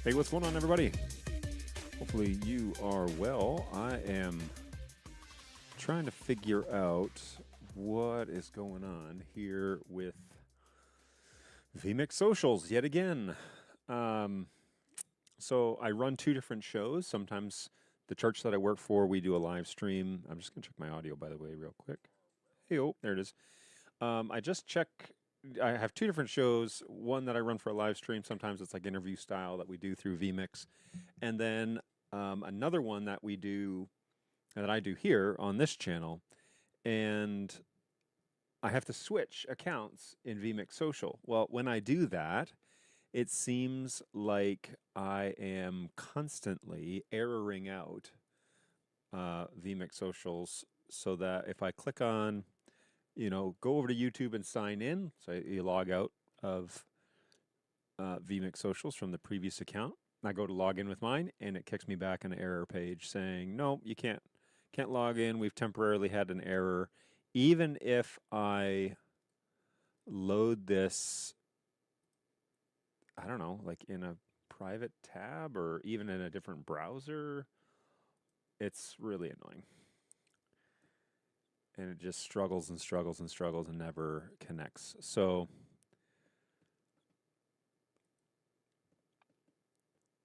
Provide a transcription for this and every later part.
Hey, what's going on, everybody? Hopefully you are well. I am trying to figure out what is going on here with vMix Socials yet again. So I run two different shows. Sometimes the church that I work for, we do a live stream. I'm just going to check my audio, by the way, real quick. Hey, oh, there it is. I have two different shows. One that I run for a live stream. Sometimes it's like interview style that we do through vMix. And then another one that I do here on this channel. And I have to switch accounts in vMix Social. Well, when I do that, it seems like I am constantly erroring out vMix Socials, so that if I click on, go over to YouTube and sign in, so you log out of vMix Socials from the previous account. I go to log in with mine, and it kicks me back an error page saying, no, you can't log in. We've temporarily had an error. Even if I load this, I don't know, like in a private tab or even in a different browser, it's really annoying. And it just struggles and struggles and struggles and never connects. So,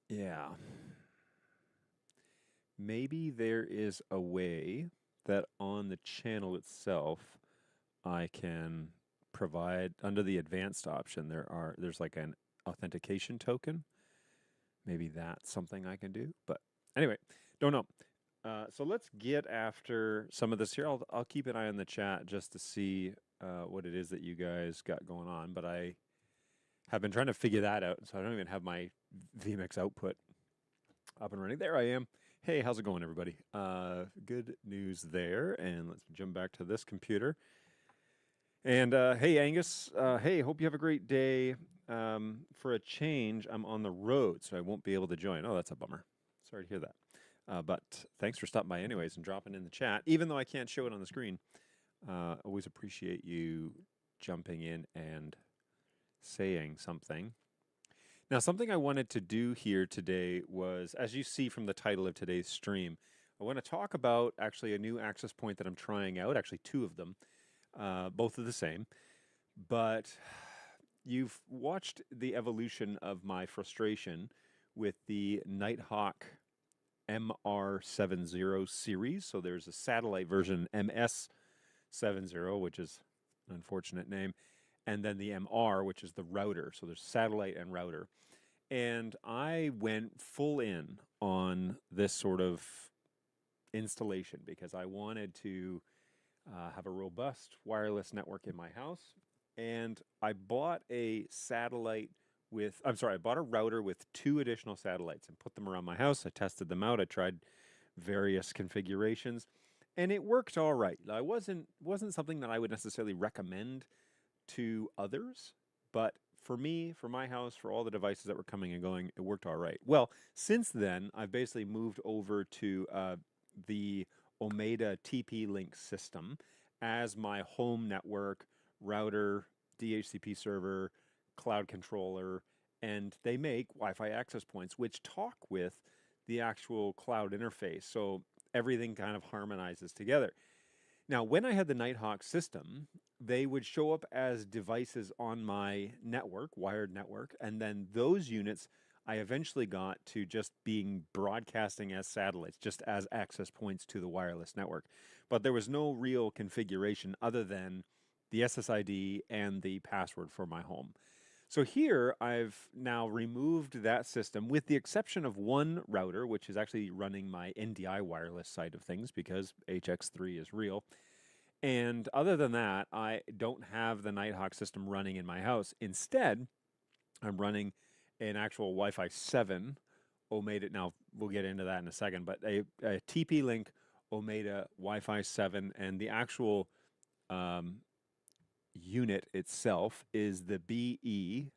yeah. Maybe there is a way that on the channel itself, I can provide, under the advanced option, there's like an authentication token. Maybe that's something I can do. But anyway, don't know. So let's get after some of this here. I'll keep an eye on the chat just to see what it is that you guys got going on. But I have been trying to figure that out, so I don't even have my vMix output up and running. There I am. Hey, how's it going, everybody? Good news there. And let's jump back to this computer. And hey, Angus. Hey, hope you have a great day. For a change, I'm on the road, so I won't be able to join. Oh, that's a bummer. Sorry to hear that. But thanks for stopping by anyways and dropping in the chat, even though I can't show it on the screen. Always appreciate you jumping in and saying something. Now, something I wanted to do here today was, as you see from the title of today's stream, I want to talk about actually a new access point that I'm trying out, actually two of them, both are the same. But you've watched the evolution of my frustration with the Nighthawk MR70 series. So there's a satellite version, MS70, which is an unfortunate name, and then the MR, which is the router. So there's satellite and router. And I went full in on this sort of installation because I wanted to have a robust wireless network in my house. And I bought a router with two additional satellites and put them around my house. I tested them out. I tried various configurations, and it worked all right. It wasn't something that I would necessarily recommend to others, but for me, for my house, for all the devices that were coming and going, it worked all right. Well, since then, I've basically moved over to the Omeda TP-Link system as my home network, router, DHCP server, cloud controller, and they make Wi-Fi access points which talk with the actual cloud interface. So everything kind of harmonizes together. Now, when I had the Nighthawk system, they would show up as devices on my network, wired network, and then those units I eventually got to just being broadcasting as satellites, just as access points to the wireless network. But there was no real configuration other than the SSID and the password for my home. So here I've now removed that system with the exception of one router, which is actually running my NDI wireless side of things because HX3 is real. And other than that, I don't have the Nighthawk system running in my house. Instead, I'm running an actual Wi-Fi 7 Omeda. Now, we'll get into that in a second, but a TP-Link Omeda Wi-Fi 7, and the actual unit itself is the BE5000.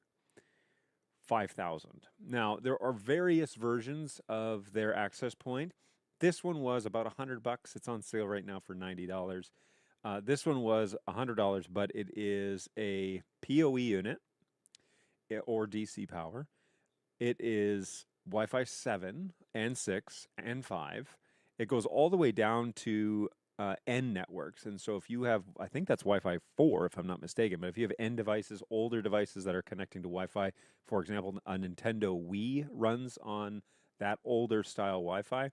Now, there are various versions of their access point. This one was about $100. It's on sale right now for $90. This one was $100, but it is a PoE unit or DC power. It is Wi-Fi 7 and 6 and 5. It goes all the way down to N networks. And so if you have, I think that's Wi-Fi 4, if I'm not mistaken, but if you have N devices, older devices that are connecting to Wi-Fi, for example, a Nintendo Wii runs on that older style Wi-Fi.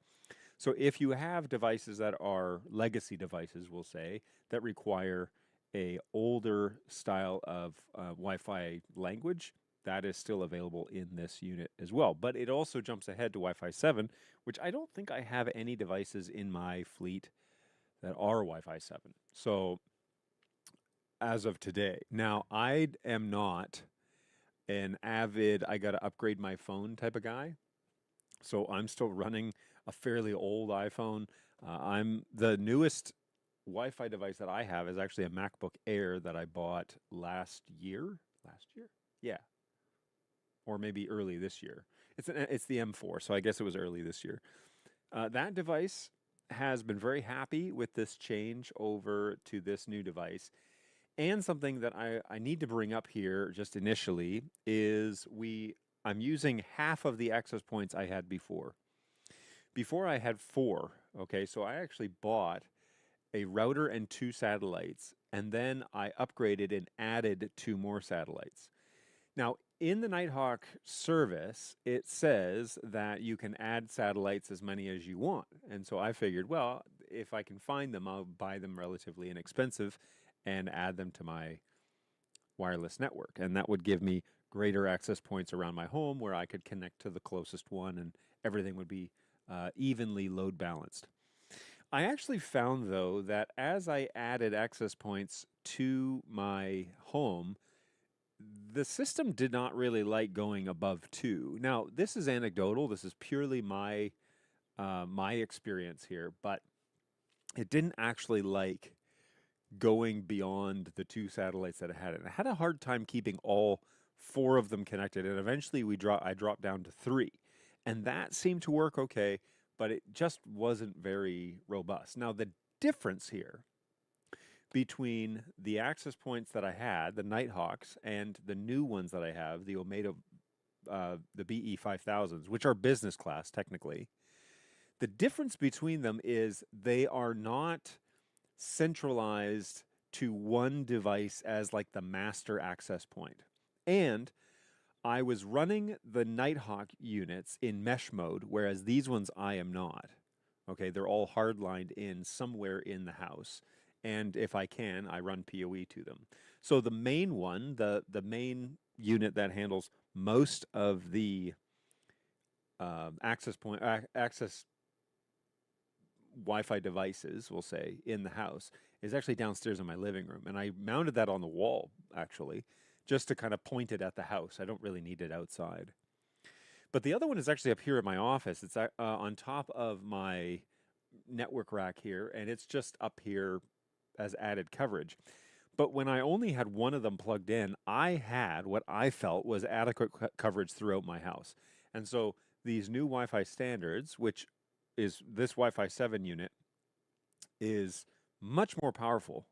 So if you have devices that are legacy devices, we'll say, that require a older style of Wi-Fi language, that is still available in this unit as well. But it also jumps ahead to Wi-Fi 7, which I don't think I have any devices in my fleet that are Wi-Fi 7. So as of today, now I am not an avid, I got to upgrade my phone type of guy. So I'm still running a fairly old iPhone. I'm the newest Wi-Fi device that I have is actually a MacBook Air that I bought last year. Last year? Yeah, or maybe early this year. It's the M4, so I guess it was early this year. That device has been very happy with this change over to this new device. And something that I need to bring up here just initially is I'm using half of the access points I had before. Before I had 4, okay? So I actually bought a router and 2 satellites, and then I upgraded and added 2 more satellites. Now, in the Nighthawk service, it says that you can add satellites as many as you want. And so I figured, well, if I can find them, I'll buy them relatively inexpensive and add them to my wireless network. And that would give me greater access points around my home where I could connect to the closest one and everything would be evenly load balanced. I actually found, though, that as I added access points to my home, the system did not really like going above 2. Now, this is anecdotal. This is purely my my experience here, but it didn't actually like going beyond the 2 satellites that I had. And I had a hard time keeping all 4 of them connected. And eventually I dropped down to 3. And that seemed to work okay, but it just wasn't very robust. Now, the difference here between the access points that I had, the Nighthawks, and the new ones that I have, the the BE5000s, which are business class technically, the difference between them is they are not centralized to one device as like the master access point. And I was running the Nighthawk units in mesh mode, whereas these ones I am not. Okay, they're all hardlined in somewhere in the house. And if I can, I run PoE to them. So the main one, the main unit that handles most of the access Wi-Fi devices, we'll say, in the house, is actually downstairs in my living room. And I mounted that on the wall, actually, just to kind of point it at the house. I don't really need it outside. But the other one is actually up here at my office. It's on top of my network rack here, and it's just up here as added coverage. But when I only had one of them plugged in, I had what I felt was adequate coverage throughout my house. And so these new Wi-Fi standards, which is this Wi-Fi 7 unit, is much more powerful,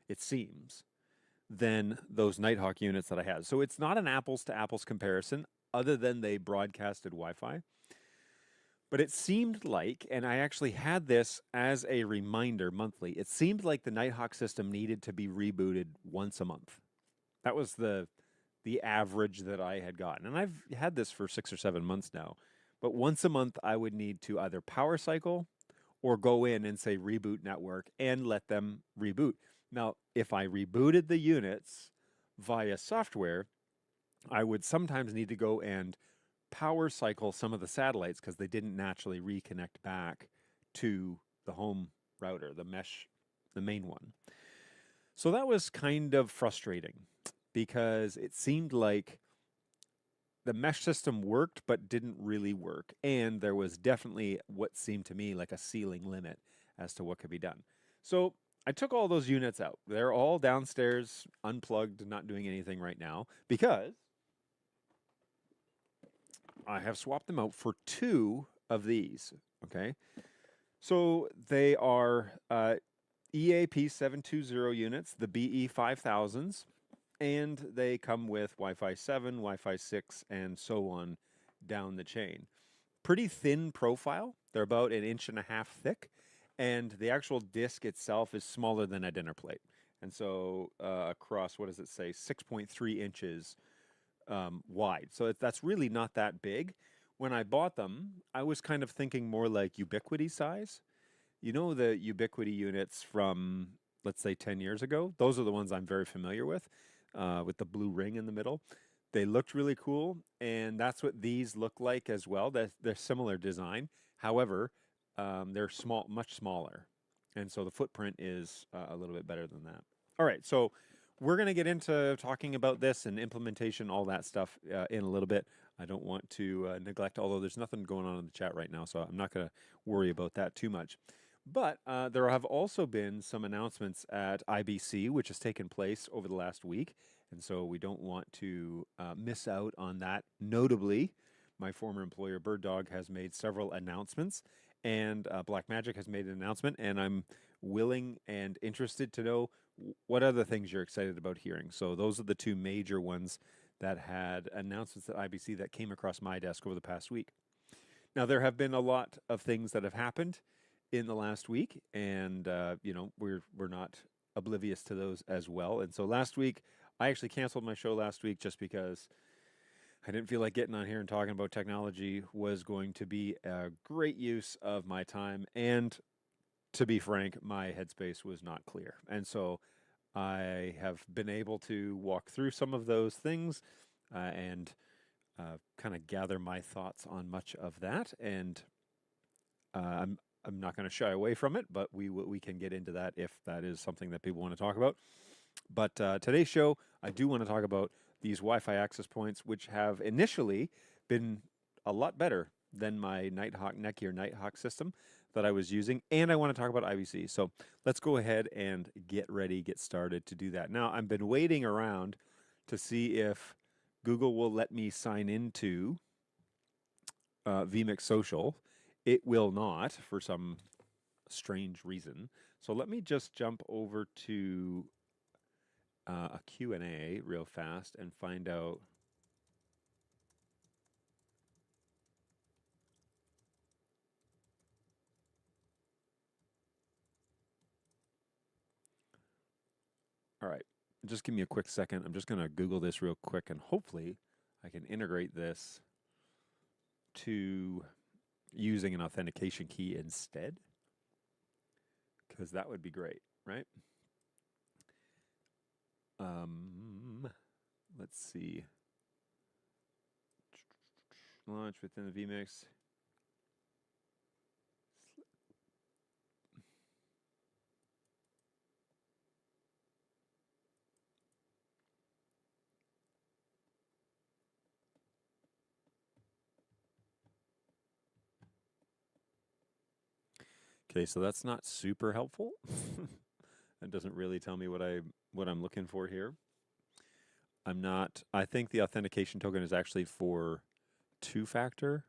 it seems, than those Nighthawk units that I had. So it's not an apples to apples comparison, other than they broadcasted Wi-Fi. But it seemed like, and I actually had this as a reminder monthly, it seemed like the Nighthawk system needed to be rebooted once a month. That was the average that I had gotten. And I've had this for 6 or 7 months now. But once a month, I would need to either power cycle or go in and say reboot network and let them reboot. Now, if I rebooted the units via software, I would sometimes need to go and power cycle some of the satellites because they didn't naturally reconnect back to the home router, the mesh, the main one. So that was kind of frustrating because it seemed like the mesh system worked but didn't really work. And there was definitely what seemed to me like a ceiling limit as to what could be done. So I took all those units out. They're all downstairs, unplugged, not doing anything right now because I have swapped them out for 2 of these, okay? So they are EAP720 units, the BE5000s, and they come with Wi-Fi 7, Wi-Fi 6, and so on down the chain. pretty thin profile. They're about an inch and a half thick, and the actual disc itself is smaller than a dinner plate. And so across, what does it say, 6.3 inches wide. So that's really not that big. When I bought them, I was kind of thinking more like Ubiquiti size. You know the Ubiquiti units from, let's say, 10 years ago? Those are the ones I'm very familiar with the blue ring in the middle. They looked really cool, and that's what these look like as well. They're similar design. However, they're small, much smaller, and so the footprint is a little bit better than that. All right, so we're going to get into talking about this and implementation, all that stuff in a little bit. I don't want to neglect, although there's nothing going on in the chat right now, so I'm not going to worry about that too much. But there have also been some announcements at IBC, which has taken place over the last week. And so we don't want to miss out on that. Notably, my former employer, Bird Dog, has made several announcements, and Blackmagic has made an announcement, and I'm willing and interested to know what other things you're excited about hearing. So those are the two major ones that had announcements at IBC that came across my desk over the past week. Now, there have been a lot of things that have happened in the last week, and we're not oblivious to those as well. And so last week, I actually canceled my show last week just because I didn't feel like getting on here and talking about technology was going to be a great use of my time. And to be frank, my headspace was not clear. And so I have been able to walk through some of those things and kind of gather my thoughts on much of that. And I'm not going to shy away from it, but we can get into that if that is something that people want to talk about. But today's show, I do want to talk about these Wi-Fi access points, which have initially been a lot better than my Nighthawk Netgear Nighthawk system that I was using, and I want to talk about IBC. So let's go ahead and get started to do that. Now, I've been waiting around to see if Google will let me sign into vMix Social. It will not for some strange reason. So let me just jump over to a Q&A real fast and find out. All right, just give me a quick second. I'm just going to Google this real quick, and hopefully I can integrate this to using an authentication key instead, because that would be great, right? Let's see. Launch within the vMix. Okay, so that's not super helpful. It doesn't really tell me what I'm looking for here. I think the authentication token is actually for two-factor.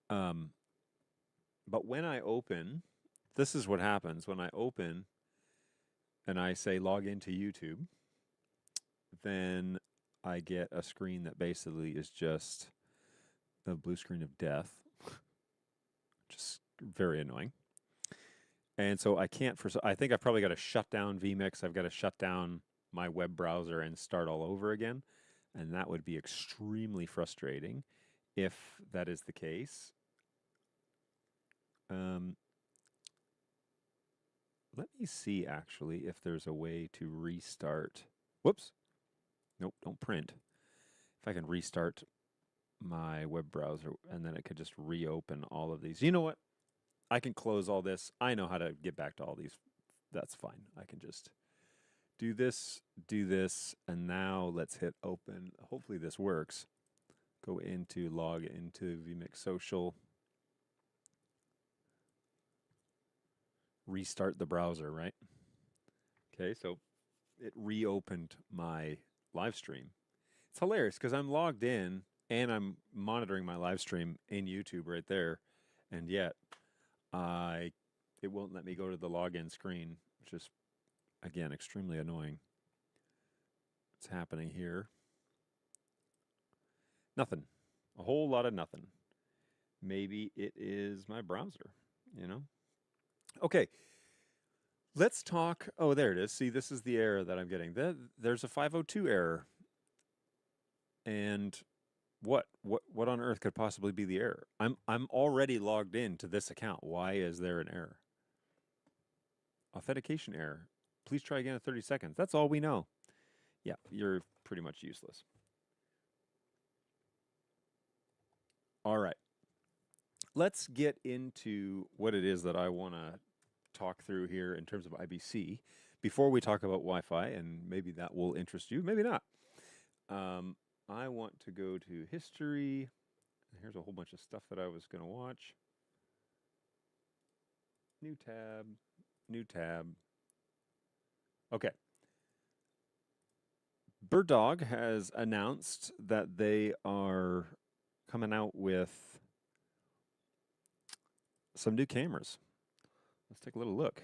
But when I open, this is what happens when I open and I say log into YouTube, then I get a screen that basically is just the blue screen of death, just very annoying. And so I can't, I think I've probably got to shut down vMix. I've got to shut down my web browser and start all over again. And that would be extremely frustrating if that is the case. Let me see, actually, if there's a way to restart. Whoops. Nope, don't print. If I can restart my web browser, and then it could just reopen all of these. You know what? I can close all this. I know how to get back to all these. That's fine. I can just do this, and now let's hit open. Hopefully this works. Go into log into vMix Social. Restart the browser, right? Okay, so it reopened my live stream. It's hilarious because I'm logged in and I'm monitoring my live stream in YouTube right there, and yet it won't let me go to the login screen, which is, again, extremely annoying. What's happening here? Nothing. A whole lot of nothing. Maybe it is my browser, you know? Okay, let's talk. Oh, there it is. See, this is the error that I'm getting. There's a 502 error. And what on earth could possibly be the error? I'm already logged in to this account. Why is there an error? Authentication error. Please try again in 30 seconds. That's all we know. Yeah, you're pretty much useless. All right. Let's get into what it is that I want to talk through here in terms of IBC before we talk about Wi-Fi, and maybe that will interest you, maybe not. I want to go to history. Here's a whole bunch of stuff that I was going to watch. New tab, new tab. Okay. Bird Dog has announced that they are coming out with some new cameras. Let's take a little look.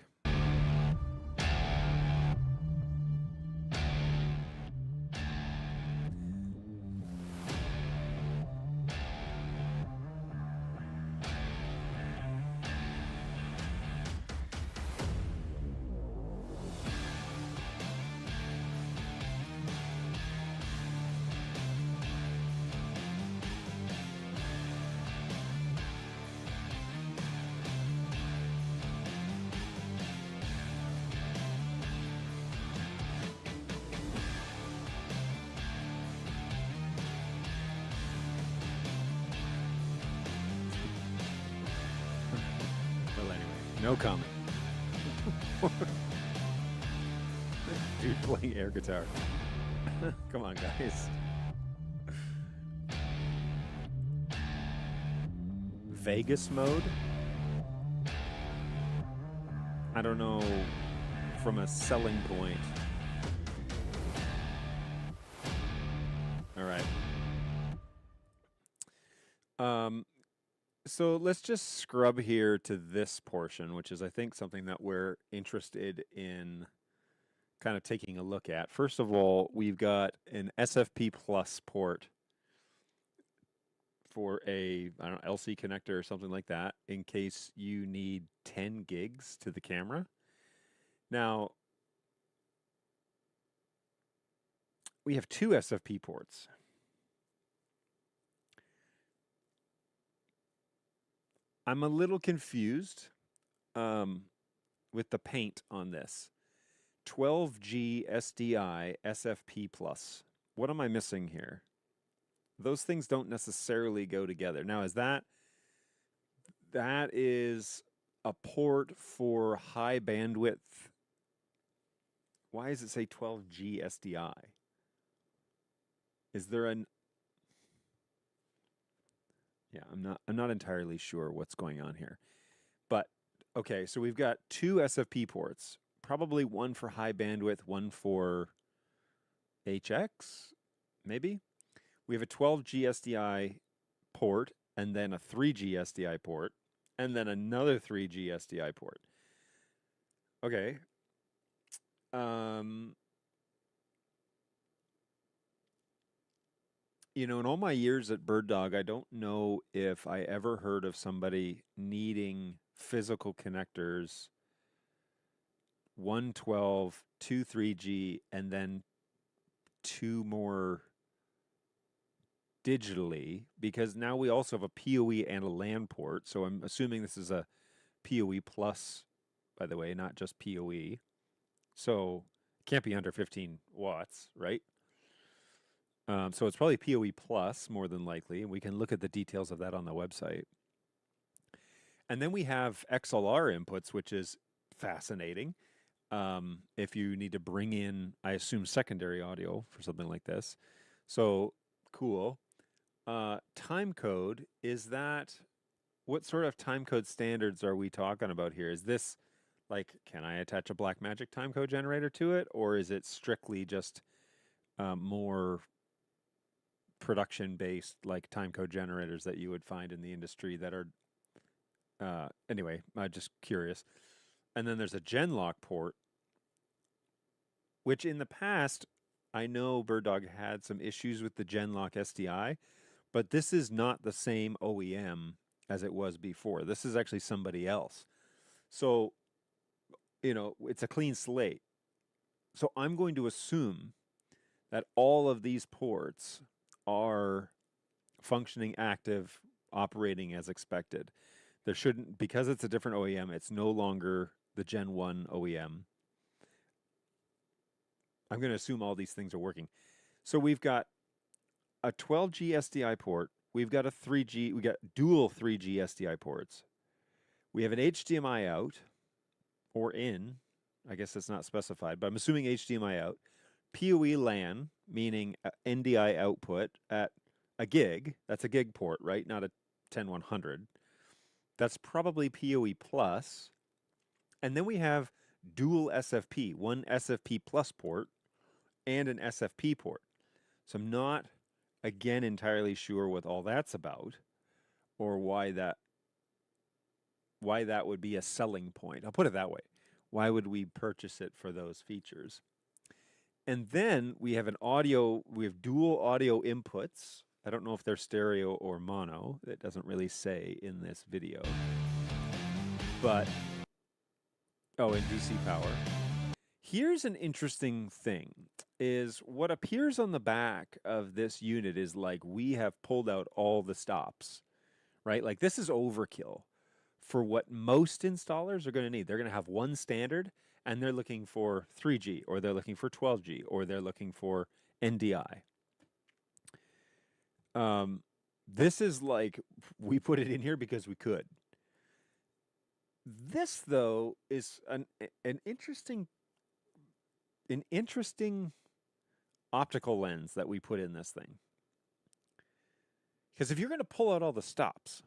Well, anyway, no comment. Dude playing air guitar. Come on, guys. Vegas mode? I don't know from a selling point. All right. So let's just scrub here to this portion, which is, I think, something that we're interested in kind of taking a look at. First of all, we've got an SFP Plus port for a, I don't know, LC connector or something like that in case you need 10 gigs to the camera. Now, we have two SFP ports. I'm a little confused with the paint on this. 12G SDI SFP Plus. What am I missing here? Those things don't necessarily go together. Now, is that is a port for high bandwidth? Why does it say 12G SDI? Is there an Yeah, I'm not entirely sure what's going on here. But okay, so we've got two SFP ports, probably one for high bandwidth, one for HX, maybe. We have a 12G SDI port and then a 3G SDI port and then another 3G SDI port. Okay. You know, in all my years at Bird Dog, I don't know if I ever heard of somebody needing physical connectors 112, 2 3G, and then two more digitally, because now we also have a PoE and a LAN port. So I'm assuming this is a PoE plus, by the way, not just PoE. So it can't be under 15 watts, right? So it's probably PoE plus more than likely, and we can look at the details of that on the website. And then we have XLR inputs, which is fascinating. If you need to bring in, I assume, secondary audio for something like this. So cool. Time code, is that, what sort of time code standards are we talking about here? Is this like, can I attach a Blackmagic time code generator to it, or is it strictly just more production-based, like time code generators that you would find in the industry that are, anyway, I'm just curious. And then there's a Genlock port, which in the past, I know Bird Dog had some issues with the Genlock SDI, but this is not the same OEM as it was before. This is actually somebody else. So, it's a clean slate. So I'm going to assume that all of these ports are functioning, active, operating as expected. There shouldn't, because it's a different OEM, it's no longer the Gen 1 OEM. I'm going to assume all these things are working. So we've got a 12G SDI port. We've got a 3G, we got dual 3G SDI ports. We have an HDMI out or in. I guess it's not specified, but I'm assuming HDMI out. PoE LAN, meaning NDI output at a gig. That's a gig port, right? Not a 10100. That's probably PoE plus. And then we have dual SFP, one SFP plus port and an SFP port. So I'm not, again, entirely sure what all that's about or why that would be a selling point. I'll put it that way. Why would we purchase it for those features? And then we have we have dual audio inputs. I don't know if they're stereo or mono. It doesn't really say in this video. But, and DC power. Here's an interesting thing, is what appears on the back of this unit is like we have pulled out all the stops, right? Like this is overkill for what most installers are going to need. They're going to have one standard, and they're looking for 3G, or they're looking for 12G, or they're looking for NDI. This is like, we put it in here because we could. This, though, is an interesting optical lens that we put in this thing. Because if you're going to pull out all the stops,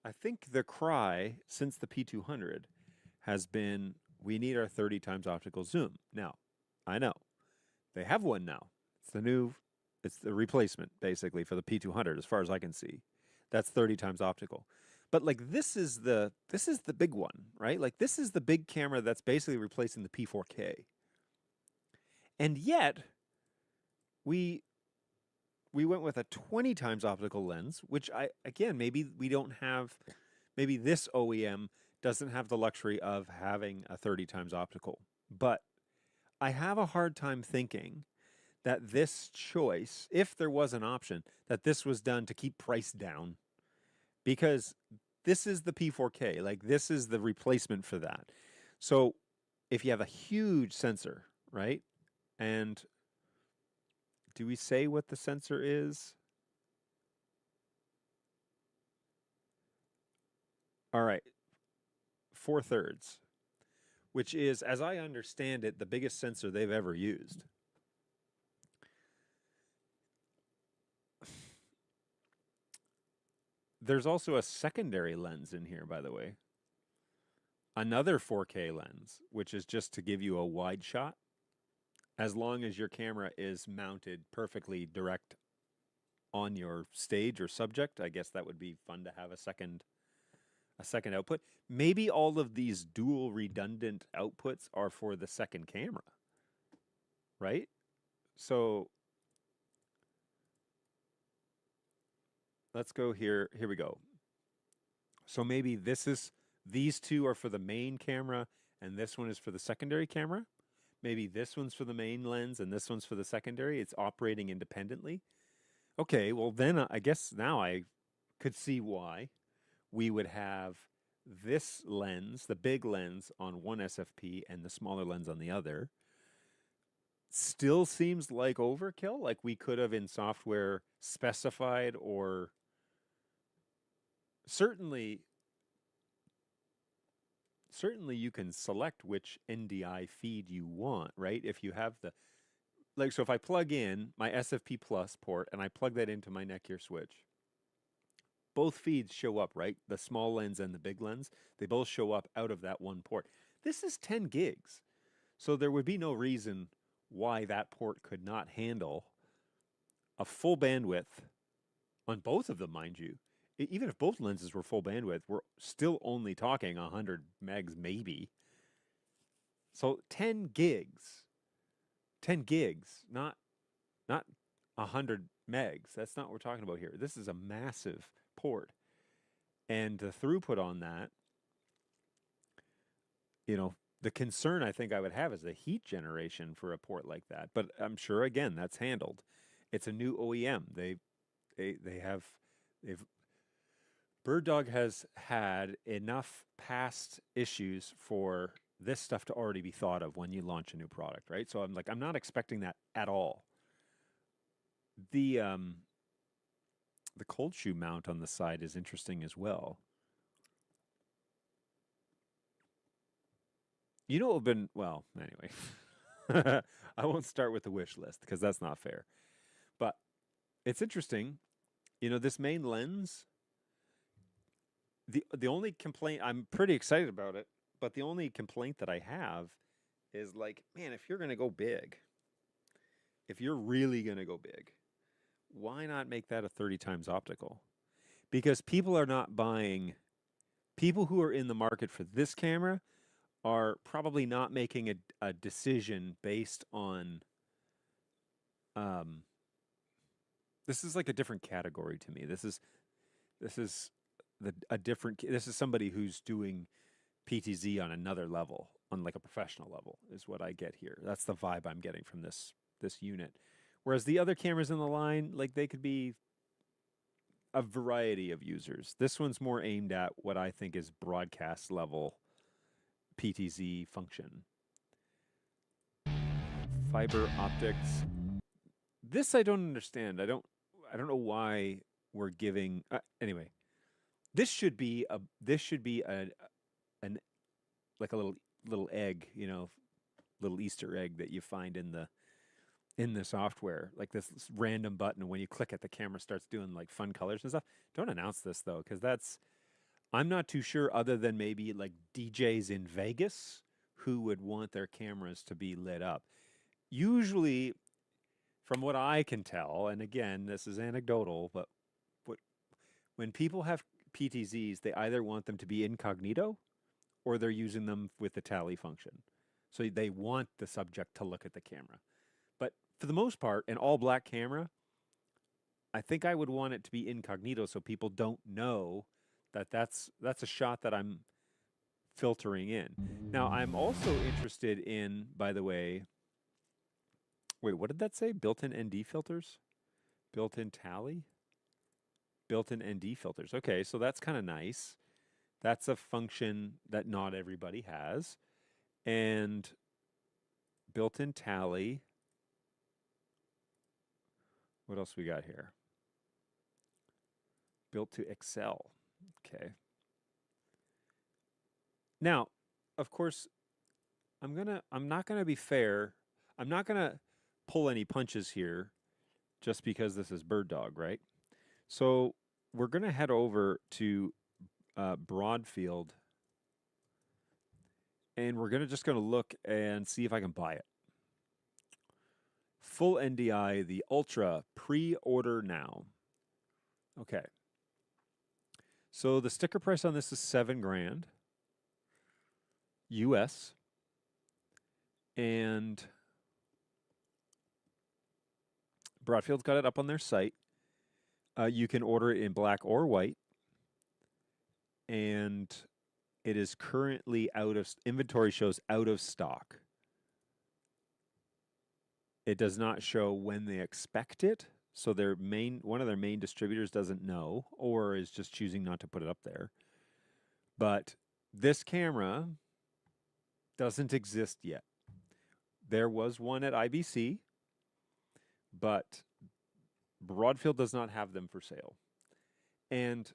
I think the cry since the P200 has been, we need our 30 times optical zoom. Now, I know they have one now. It's the replacement basically for the P200 as far as I can see. That's 30 times optical. But like this is the big one, right? Like this is the big camera that's basically replacing the P4K. And yet we went with a 20 times optical lens, which maybe this OEM doesn't have the luxury of having a 30 times optical. But I have a hard time thinking that this choice, if there was an option, that this was done to keep price down. Because this is the P4K, like this is the replacement for that. So if you have a huge sensor, right? And do we say what the sensor is? All right, 4/3, which is, as I understand it, the biggest sensor they've ever used. There's also a secondary lens in here, by the way. Another 4K lens, which is just to give you a wide shot. As long as your camera is mounted perfectly direct on your stage or subject, I guess that would be fun to have a second output. Maybe all of these dual redundant outputs are for the second camera, right? So let's go here. Here we go. So maybe these two are for the main camera and this one is for the secondary camera. Maybe this one's for the main lens and this one's for the secondary. It's operating independently. Okay, well then I guess now I could see why we would have this lens, the big lens, on one SFP and the smaller lens on the other. Still seems like overkill. Like we could have in software specified, or certainly you can select which NDI feed you want, right? If you have so if I plug in my SFP Plus port and I plug that into my Netgear switch, both feeds show up, right? The small lens and the big lens, they both show up out of that one port. This is 10 gigs. So there would be no reason why that port could not handle a full bandwidth on both of them, mind you. Even if both lenses were full bandwidth, we're still only talking 100 megs maybe. So 10 gigs. 10 gigs, not not 100 megs. That's not what we're talking about here. This is a massive port. And the throughput on that, you know, the concern I think I would have is the heat generation for a port like that. But I'm sure again that's handled. It's a new OEM. They have they've Bird Dog has had enough past issues for this stuff to already be thought of when you launch a new product, right? So I'm not expecting that at all. The um the cold shoe mount on the side is interesting as well. You know, have been well anyway. I won't start with the wish list because that's not fair. But it's interesting. You know, this main lens. The only complaint I'm pretty excited about it, but the only complaint that I have is like, man, if you're gonna go big, if you're really gonna go big, why not make that a 30 times optical? Because people are not buying. People who are in the market for this camera are probably not making a decision based on um, this is like a different category to me. This is a different. This is somebody who's doing PTZ on another level, on like a professional level, is what I get here. That's the vibe I'm getting from this unit. Whereas the other cameras in the line, like they could be a variety of users. This one's more aimed at what I think is broadcast level PTZ function. Fiber optics. This I don't understand. I don't know why we're giving anyway. This should be an like a little egg, you know, little Easter egg that you find in the software, like this random button. When you click it, the camera starts doing like fun colors and stuff. Don't announce this though, because I'm not too sure. Other than maybe like DJs in Vegas who would want their cameras to be lit up. Usually, from what I can tell, and again, this is anecdotal, but what, when people have PTZs, they either want them to be incognito or they're using them with the tally function. So they want the subject to look at the camera. But for the most part, an all black camera, I think I would want it to be incognito so people don't know that that's a shot that I'm filtering in. Now, I'm also interested in, by the way, wait, what did that say? Built-in ND filters? Built-in tally? Built-in ND filters. Okay, so that's kind of nice. That's a function that not everybody has. And built-in tally. What else we got here? Built to Excel. Okay. Now, of course, I'm not gonna be fair. I'm not gonna pull any punches here just because this is Bird Dog, right? So we're gonna head over to Broadfield, and we're gonna look and see if I can buy it. Full NDI, the Ultra, pre-order now. Okay. So the sticker price on this is $7,000 US, and Broadfield's got it up on their site. You can order it in black or white, and it is currently out of inventory. Shows out of stock. It does not show when they expect it, so one of their main distributors doesn't know or is just choosing not to put it up there. But this camera doesn't exist yet. There was one at IBC, but Broadfield does not have them for sale. And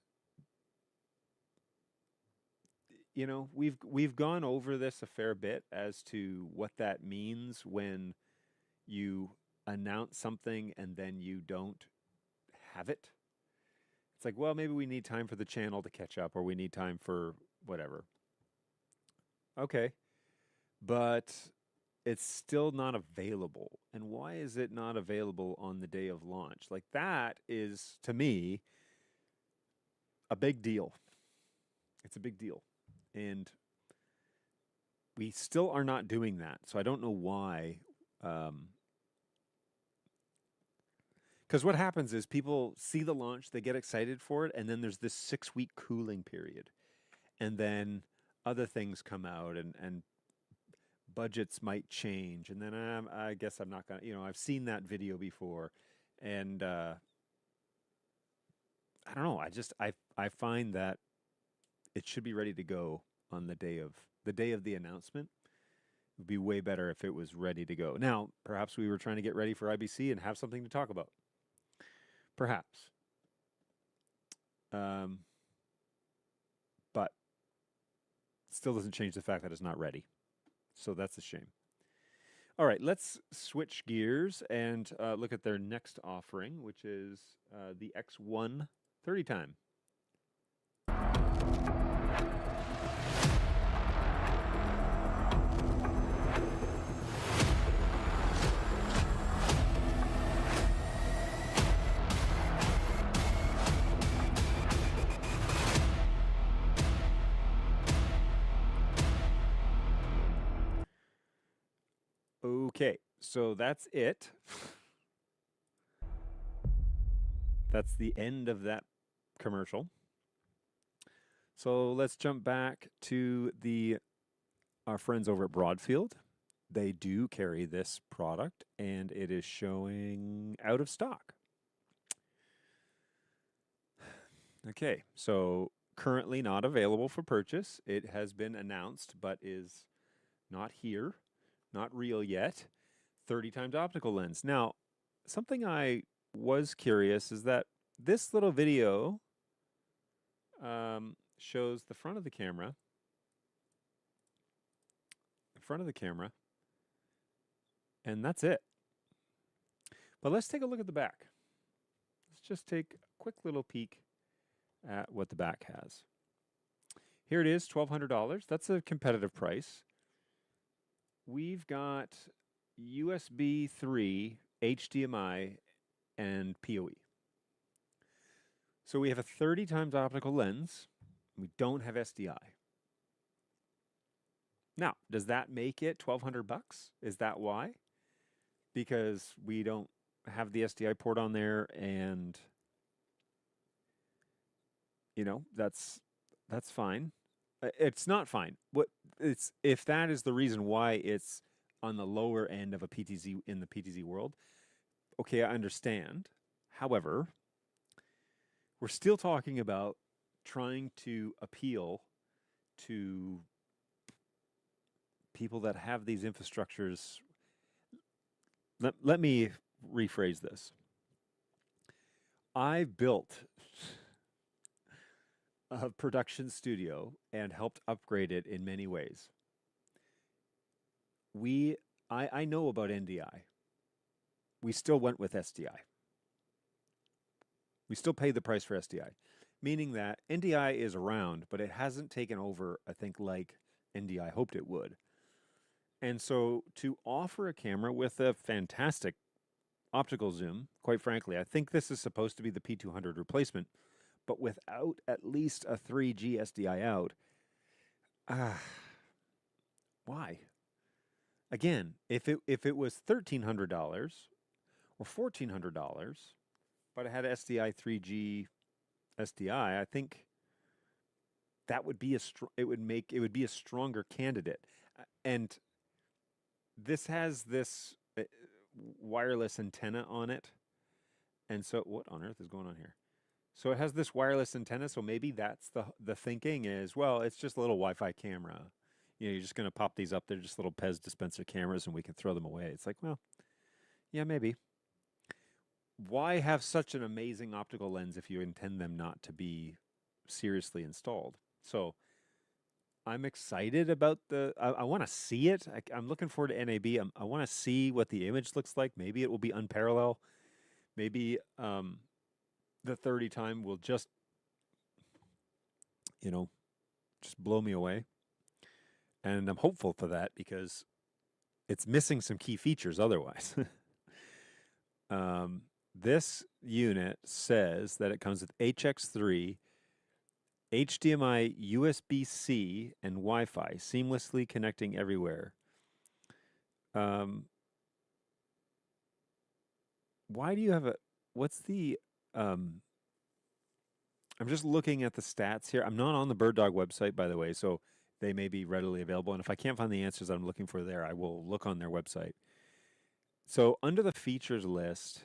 you know, we've gone over this a fair bit as to what that means when you announce something and then you don't have it. It's like, well, maybe we need time for the channel to catch up, or we need time for whatever. Okay. But it's still not available. And why is it not available on the day of launch? Like, that is, to me, a big deal. It's a big deal. And we still are not doing that. So I don't know why Because what happens is people see the launch, they get excited for it, and then there's this 6-week cooling period. And then other things come out, and budgets might change. And then I guess I'm not going to, I've seen that video before. And I don't know. I find that it should be ready to go on the day of the announcement. It would be way better if it was ready to go. Now, perhaps we were trying to get ready for IBC and have something to talk about. Perhaps. But still doesn't change the fact that it's not ready. So that's a shame. All right, let's switch gears and look at their next offering, which is the X1 30 time. Okay, so that's it. That's the end of that commercial. So let's jump back to our friends over at Broadfield. They do carry this product, and it is showing out of stock. Okay, so currently not available for purchase. It has been announced, but is not here, not real yet. 30 times optical lens. Now, something I was curious is that this little video shows the front of the camera. And that's it. But let's take a look at the back. Let's just take a quick little peek at what the back has. Here it is, $1,200. That's a competitive price. We've got USB 3, HDMI, and PoE. So we have a 30 times optical lens. We don't have SDI. Now, does that make it $1,200? Is that why? Because we don't have the SDI port on there, and that's fine. It's not fine. If that is the reason why it's on the lower end of a PTZ in the PTZ world, okay, I understand. However, we're still talking about trying to appeal to people that have these infrastructures. Let me rephrase this. I built a production studio and helped upgrade it in many ways. I know about NDI. We still went with SDI. We still paid the price for SDI, meaning that NDI is around, but it hasn't taken over, I think, like NDI hoped it would. And so to offer a camera with a fantastic optical zoom, quite frankly, I think this is supposed to be the P200 replacement, but without at least a 3G SDI out, why? Again, if it was $1,300 or $1,400, but it had SDI 3G SDI, I think that would be it would be a stronger candidate. And this has this wireless antenna on it. And so what on earth is going on here? So it has this wireless antenna, so maybe that's the thinking is, well, it's just a little Wi-Fi camera. You're just going to pop these up. They're just little Pez dispenser cameras, and we can throw them away. It's like, well, yeah, maybe. Why have such an amazing optical lens if you intend them not to be seriously installed? So I'm excited about I want to see it. I'm looking forward to NAB. I want to see what the image looks like. Maybe it will be unparalleled. Maybe the 30 time will just blow me away. And I'm hopeful for that because it's missing some key features otherwise. This unit says that it comes with HX3, HDMI, USB-C, and Wi-Fi, seamlessly connecting everywhere. Why do you have what's the um I'm just looking at the stats here. I'm not on the Bird Dog website, by the way, so they may be readily available. And if I can't find the answers I'm looking for there, I will look on their website. So under the features list,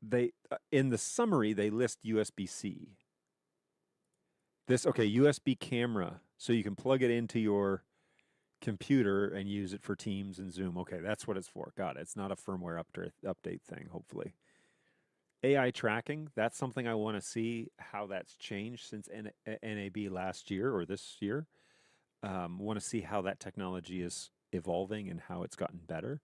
they in the summary they list USB-C. This okay, USB camera, so you can plug it into your computer and use it for Teams and Zoom. Okay, that's what it's for. Got it. It's not a firmware update thing, hopefully. AI tracking, that's something I want to see how that's changed since NAB last year or this year. Want to see how that technology is evolving and how it's gotten better.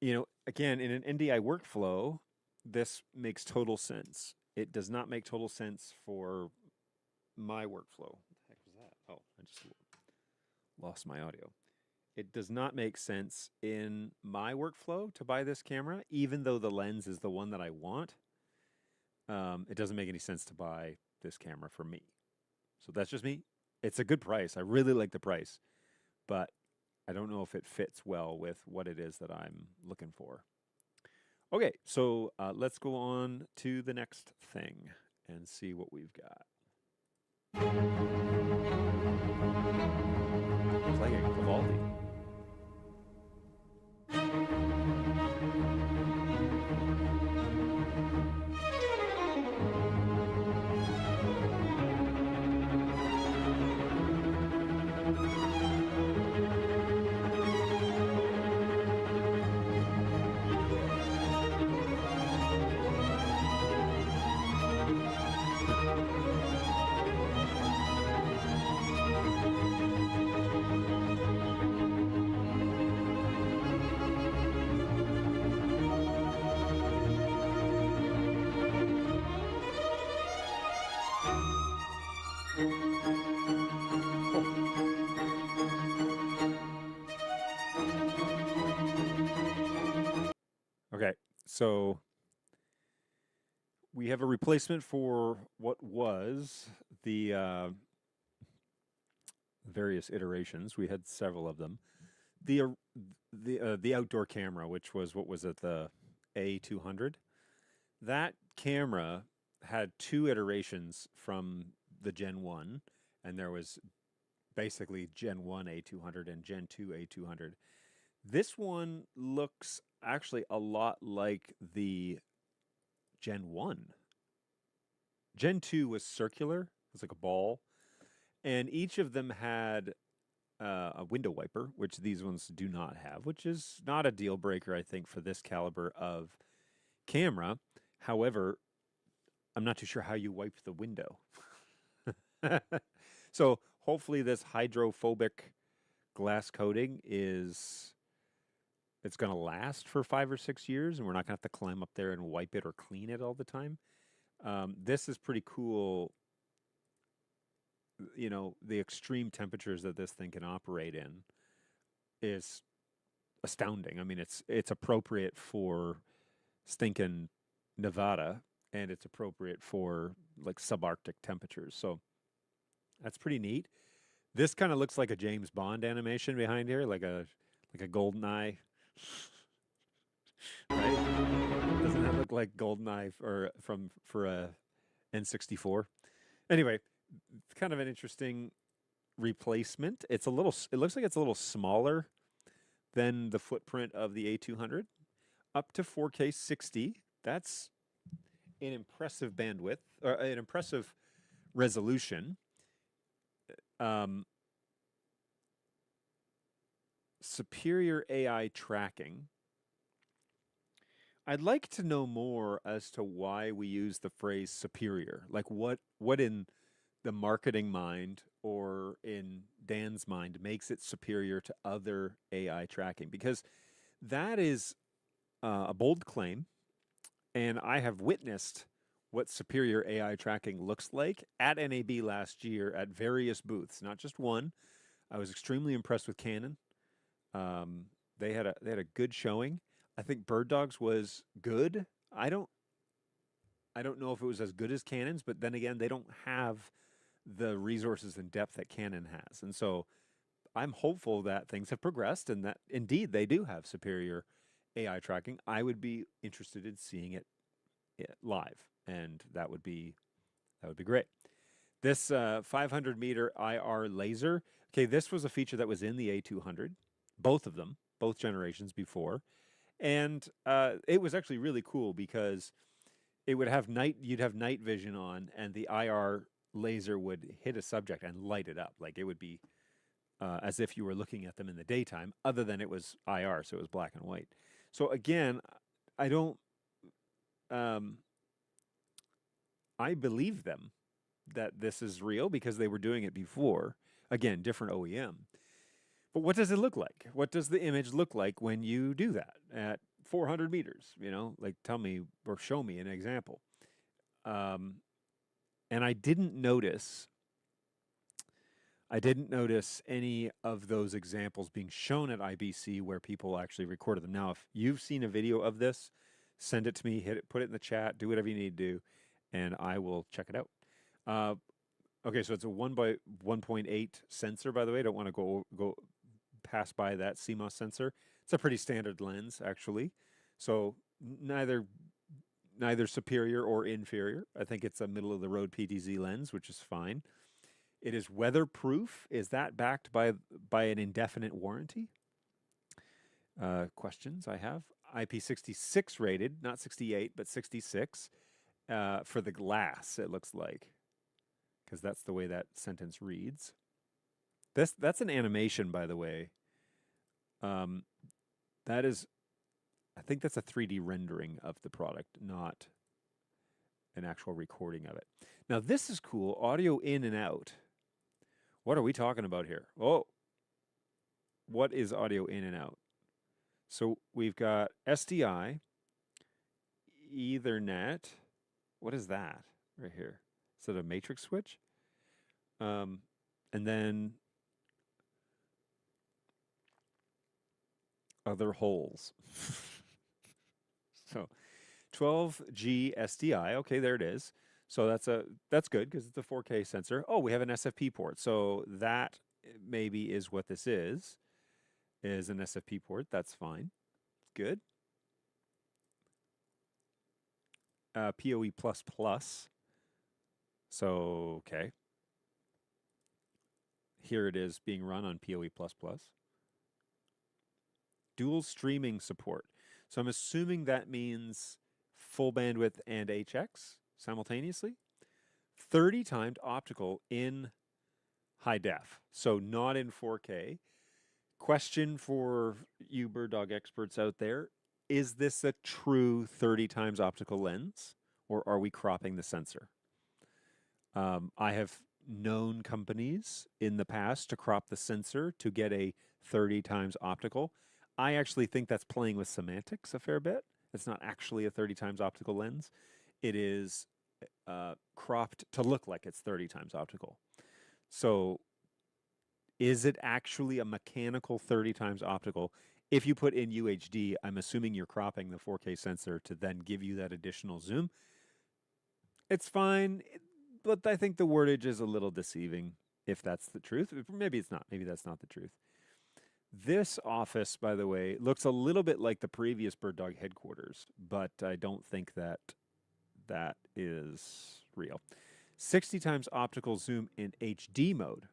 You know, again, in an NDI workflow, this makes total sense. It does not make total sense for my workflow. What the heck was that? Oh, I just lost my audio. It does not make sense in my workflow to buy this camera, even though the lens is the one that I want. It doesn't make any sense to buy this camera for me. So that's just me. It's a good price. I really like the price, but I don't know if it fits well with what it is that I'm looking for. Okay, so let's go on to the next thing and see what we've got. Playing Vivaldi. Okay, so we have a replacement for what was the various iterations. We had several of them. The outdoor camera, which was what was it, the A200. That camera had two iterations from the Gen 1, and there was basically Gen 1 A200 and Gen 2 A200. This one looks actually a lot like the Gen 1. Gen 2 was circular, it was like a ball, and each of them had a window wiper, which these ones do not have, which is not a deal breaker, I think, for this caliber of camera. However, I'm not too sure how you wipe the window. So hopefully this hydrophobic glass coating it's going to last for 5 or 6 years, and we're not going to have to climb up there and wipe it or clean it all the time. This is pretty cool. You know, the extreme temperatures that this thing can operate in is astounding. I mean, it's appropriate for stinking Nevada, and it's appropriate for like subarctic temperatures. So that's pretty neat. This kind of looks like a James Bond animation behind here, like a golden eye. Right? Doesn't that look like GoldenEye for a N64? Anyway, it's kind of an interesting replacement. It looks like it's a little smaller than the footprint of the A200. Up to 4K 60. That's an impressive bandwidth or an impressive resolution. Superior AI tracking. I'd like to know more as to why we use the phrase superior. Like what in the marketing mind or in Dan's mind makes it superior to other AI tracking? Because that is a bold claim, and I have witnessed what superior AI tracking looks like at NAB last year at various booths, not just one. I was extremely impressed with Canon. They had a good showing. I think Bird Dog's was good. I don't know if it was as good as Canon's, but then again, they don't have the resources and depth that Canon has. And so I'm hopeful that things have progressed and that indeed they do have superior AI tracking, I would be interested in seeing it live, and that would be great. This 500 meter IR laser. Okay, this was a feature that was in the A200, both of them, both generations before, and it was actually really cool because it would have you'd have night vision on, and the IR laser would hit a subject and light it up. Like it would be as if you were looking at them in the daytime, other than it was IR, so it was black and white. So again, I don't. Um, I believe them that this is real because they were doing it before. Again, different OEM. But what does it look like? What does the image look like when you do that at 400 meters? You know, like tell me or show me an example. Um, and I didn't notice any of those examples being shown at IBC where people actually recorded them. Now, if you've seen a video of this, send it to me, put it in the chat, do whatever you need to do, and I will check it out. Okay, so it's a 1x1.8 sensor, by the way. I don't want to go pass by that CMOS sensor. It's a pretty standard lens, actually. So neither superior or inferior. I think it's a middle of the road PTZ lens, which is fine. It is weatherproof. Is that backed by an indefinite warranty? Questions I have. IP66 rated, not 68, but 66 for the glass, it looks like, because that's the way that sentence reads. That's an animation, by the way. That is, I think that's a 3D rendering of the product, not an actual recording of it. Now, this is cool. Audio in and out. What are we talking about here? Oh, what is audio in and out? So we've got SDI, Ethernet. What is that right here? Is it a matrix switch? And then other holes. So 12G SDI. Okay, there it is. So that's good because it's a 4K sensor. Oh, we have an SFP port. So that maybe is what this is an SFP port. That's fine. Good. PoE++. So, okay. Here it is being run on PoE++. Dual streaming support. So I'm assuming that means full bandwidth and HX simultaneously. 30 timed optical in high def, so not in 4K. Question for you bird dog experts out there: is this a true 30 times optical lens, or are we cropping the sensor? I have known companies in the past to crop the sensor to get a 30 times optical. I actually think that's playing with semantics a fair bit. It's not actually a 30 times optical lens. It is cropped to look like it's 30 times optical. So is it actually a mechanical 30 times optical? If you put in UHD, I'm assuming you're cropping the 4K sensor to then give you that additional zoom. It's fine, but I think the wordage is a little deceiving if that's the truth. Maybe it's not. Maybe that's not the truth. This office, by the way, looks a little bit like the previous Bird Dog headquarters, but I don't think that is real. 60 times optical zoom in HD mode.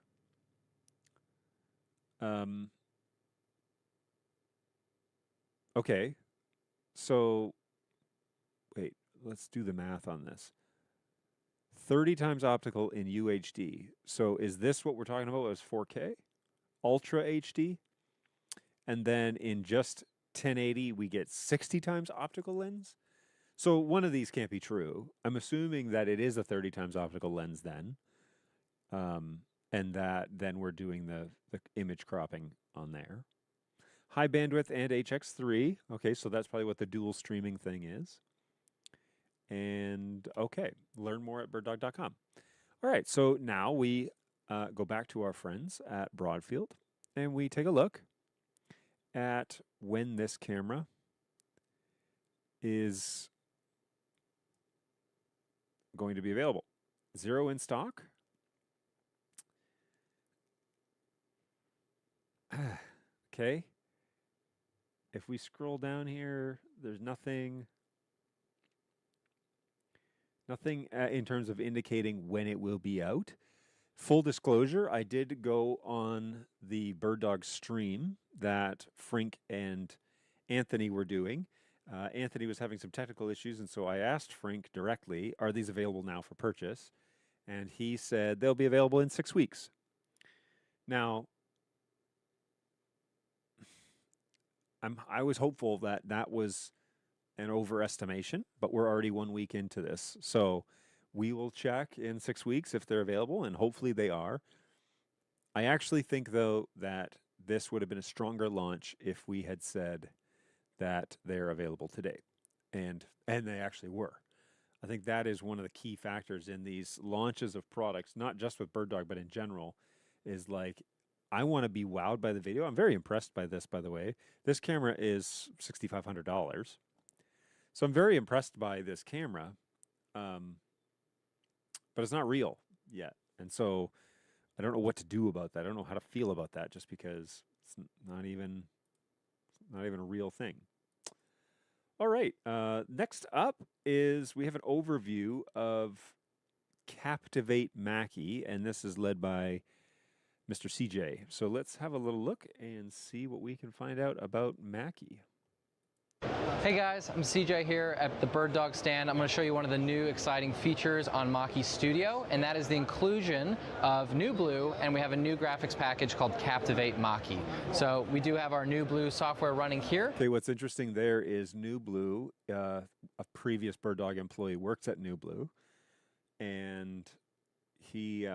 Okay, so wait, let's do the math on this. 30 times optical in UHD. So is this what we're talking about as 4K? Ultra HD? And then in just 1080, we get 60 times optical lens? So one of these can't be true. I'm assuming that it is a 30 times optical lens then. And that then we're doing the image cropping on there. High bandwidth and HX3. Okay, so that's probably what the dual streaming thing is. And okay, learn more at birddog.com. All right, so now we go back to our friends at Broadfield and we take a look at when this camera is going to be available. 0 in stock. Okay. if we scroll down here, there's nothing in terms of indicating when it will be out. Full disclosure, I did go on the Bird Dog stream that Frink and Anthony were doing. Anthony was having some technical issues, and so I asked Frink directly, are these available now for purchase? And he said they'll be available in 6 weeks. Now, I was hopeful that that was an overestimation, but we're already 1 week into this. So we will check in 6 weeks if they're available, and hopefully they are. I actually think, though, that this would have been a stronger launch if we had said that they're available today. And they actually were. I think that is one of the key factors in these launches of products, not just with Bird Dog, but in general, is like, I want to be wowed by the video. I'm very impressed by this, by the way. This camera is $6,500. So I'm very impressed by this camera, but it's not real yet. And so I don't know what to do about that. I don't know how to feel about that, just because it's not even a real thing. All right. Next up is we have an overview of Captivate Mackie, and this is led by Mr. CJ. So let's have a little look and see what we can find out about Mackie. Hey guys, I'm CJ here at the Bird Dog stand. I'm going to show you one of the new exciting features on Mackie Studio, and that is the inclusion of New Blue, and we have a new graphics package called Captivate Mackie. So we do have our New Blue software running here. Okay, what's interesting there is New Blue, a previous Bird Dog employee, works at New Blue, and he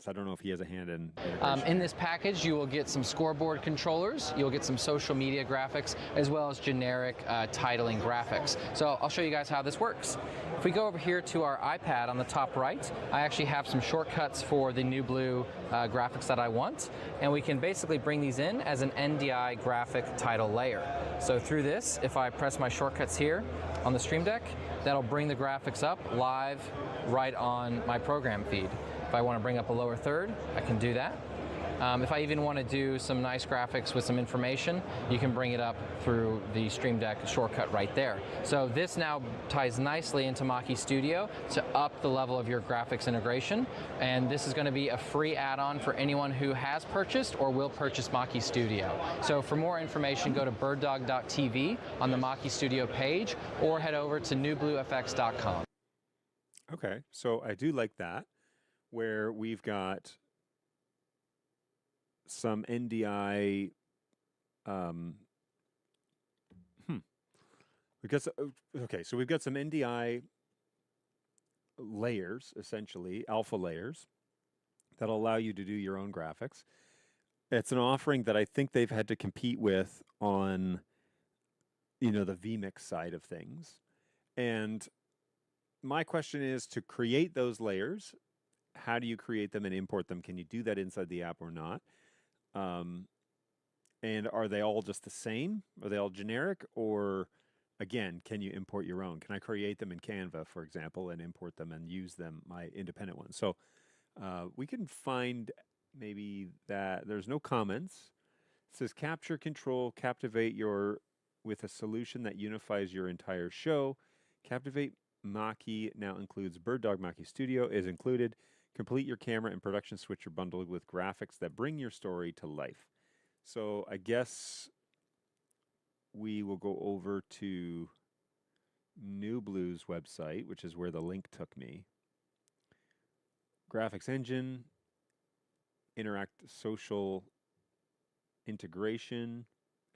so I don't know if he has a hand in in this package, you will get some scoreboard controllers, you'll get some social media graphics, as well as generic titling graphics. So I'll show you guys how this works. If we go over here to our iPad on the top right, I actually have some shortcuts for the New Blue graphics that I want, and we can basically bring these in as an NDI graphic title layer. So through this, if I press my shortcuts here on the Stream Deck, that'll bring the graphics up live right on my program feed. If I want to bring up a lower third, I can do that. If I even want to do some nice graphics with some information, you can bring it up through the Stream Deck shortcut right there. So this now ties nicely into Mackie Studio to up the level of your graphics integration. And this is going to be a free add-on for anyone who has purchased or will purchase Mackie Studio. So for more information, go to birddog.tv on the Mackie Studio page, or head over to newbluefx.com. Okay, so I do like that, where we've got some NDI, we've got some NDI layers, essentially, alpha layers, that'll allow you to do your own graphics. It's an offering that I think they've had to compete with on, the vMix side of things. And my question is, to create those layers, how do you create them and import them? Can you do that inside the app or not? And are they all just the same? Are they all generic? Or, again, can you import your own? Can I create them in Canva, for example, and import them and use them, my independent ones? So we can find maybe that there's no comments. It says capture, control, captivate with a solution that unifies your entire show. Captivate Mackie now includes Bird Dog Mackie Studio is included. Complete your camera and production switcher bundled with graphics that bring your story to life. So I guess we will go over to New Blue's website, which is where the link took me. Graphics engine, interact social integration,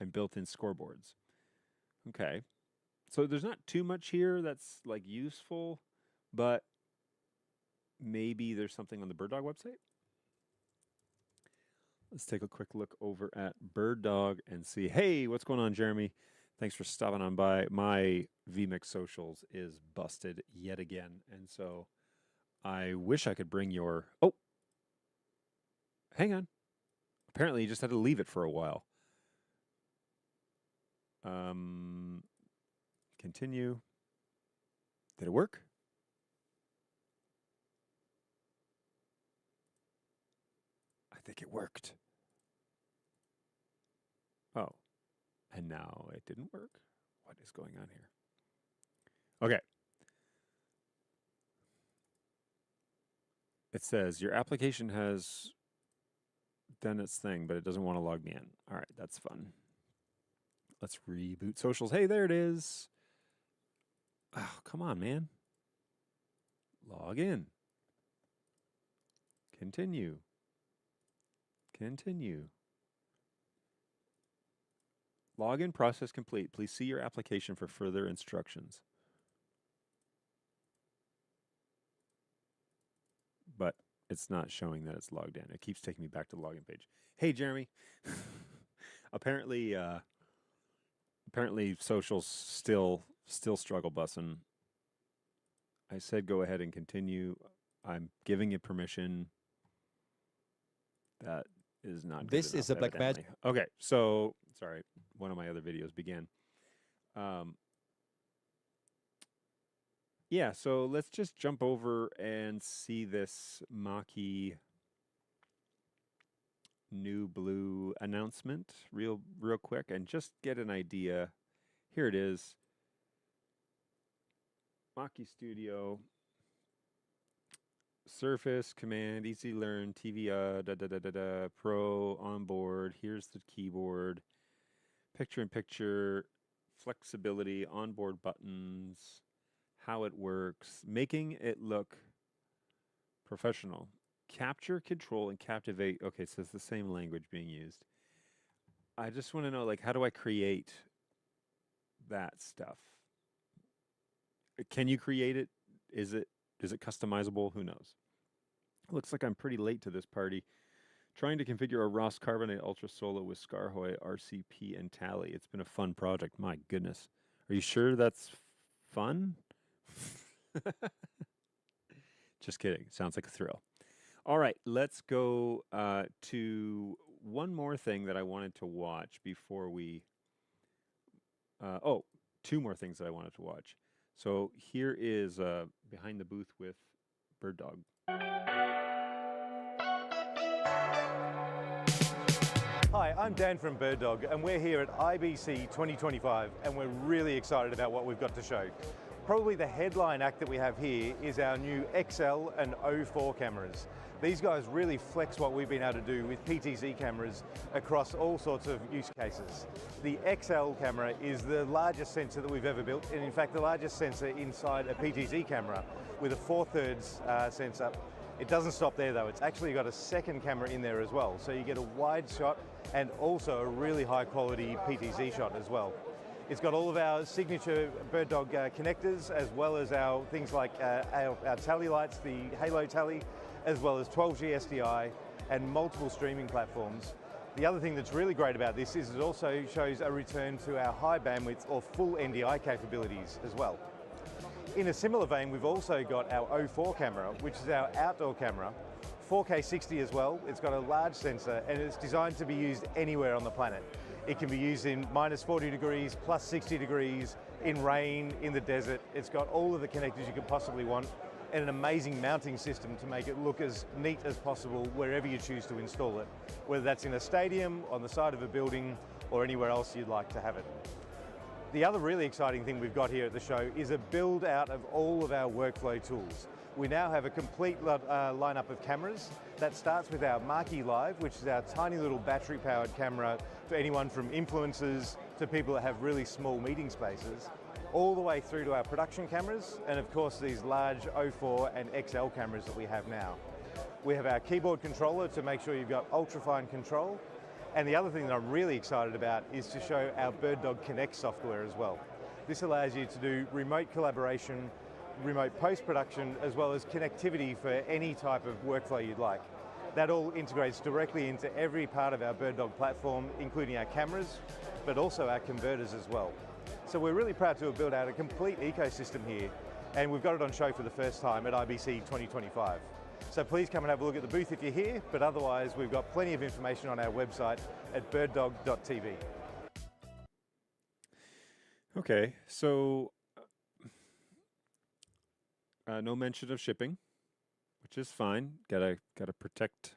and built-in scoreboards. Okay. So there's not too much here that's like useful, but maybe there's something on the Bird Dog website. Let's take a quick look over at Bird Dog and see, hey, what's going on, Jeremy? Thanks for stopping on by. My vMix socials is busted yet again, and so I wish I could bring your... Oh, hang on. Apparently you just had to leave it for a while. Continue. Did it work? I think it worked. Oh, And now it didn't work. What is going on here? Okay. It says your application has done its thing, but it doesn't want to log me in. All right, that's fun. Let's reboot socials. Hey, there it is. Oh, come on, man. Log in. Continue. Continue. Login process complete. Please see your application for further instructions. But it's not showing that it's logged in. It keeps taking me back to the login page. Hey, Jeremy. apparently socials still struggle bussing. I said go ahead and continue. I'm giving you permission. That is not good This is a enough, black magic. evidently. Okay, so sorry, one of my other videos began. Yeah, so let's just jump over and see this Mach-E new blue announcement real quick and just get an idea. Here it is. Mach-E Studio. Surface, Command, Easy Learn, TV, Pro, onboard. Here's the keyboard. Picture-in-picture, flexibility, onboard buttons, how it works, making it look professional. Capture, control, and captivate. Okay, so it's the same language being used. I just want to know, like, how do I create that stuff? Can you create it? Is it customizable? Who knows? Looks like I'm pretty late to this party. Trying to configure a Ross Carbonate Ultra Solo with Scarhoy, RCP, and Tally. It's been a fun project. My goodness. Are you sure that's fun? Just kidding. Sounds like a thrill. All right, let's go to one more thing that I wanted to watch before we... two more things that I wanted to watch. So here is Behind the Booth with Bird Dog. Hi, I'm Dan from Bird Dog, and we're here at IBC 2025, and we're really excited about what we've got to show. Probably the headline act that we have here is our new XL and O4 cameras. These guys really flex what we've been able to do with PTZ cameras across all sorts of use cases. The XL camera is the largest sensor that we've ever built, and in fact the largest sensor inside a PTZ camera with a 4/3 sensor. It doesn't stop there though, it's actually got a second camera in there as well, so you get a wide shot and also a really high quality PTZ shot as well. It's got all of our signature Bird Dog connectors, as well as our things like our tally lights, the Halo tally, as well as 12G SDI and multiple streaming platforms. The other thing that's really great about this is it also shows a return to our high bandwidth or full NDI capabilities as well. In a similar vein, we've also got our O4 camera, which is our outdoor camera, 4K 60 as well. It's got a large sensor and it's designed to be used anywhere on the planet. It can be used in -40 degrees, +60 degrees, in rain, in the desert. It's got all of the connectors you could possibly want and an amazing mounting system to make it look as neat as possible wherever you choose to install it, whether that's in a stadium, on the side of a building, or anywhere else you'd like to have it. The other really exciting thing we've got here at the show is a build out of all of our workflow tools. We now have a complete lineup of cameras. That starts with our Mach-E Live, which is our tiny little battery-powered camera for anyone from influencers to people that have really small meeting spaces, all the way through to our production cameras, and of course these large O4 and XL cameras that we have now. We have our keyboard controller to make sure you've got ultra-fine control, and the other thing that I'm really excited about is to show our Bird Dog Connect software as well. This allows you to do remote collaboration, remote post-production, as well as connectivity for any type of workflow you'd like. That all integrates directly into every part of our Bird Dog platform, including our cameras, but also our converters as well. So we're really proud to have built out a complete ecosystem here, and we've got it on show for the first time at IBC 2025. So please come and have a look at the booth if you're here, but otherwise we've got plenty of information on our website at birddog.tv. Okay, so no mention of shipping, which is fine. Gotta protect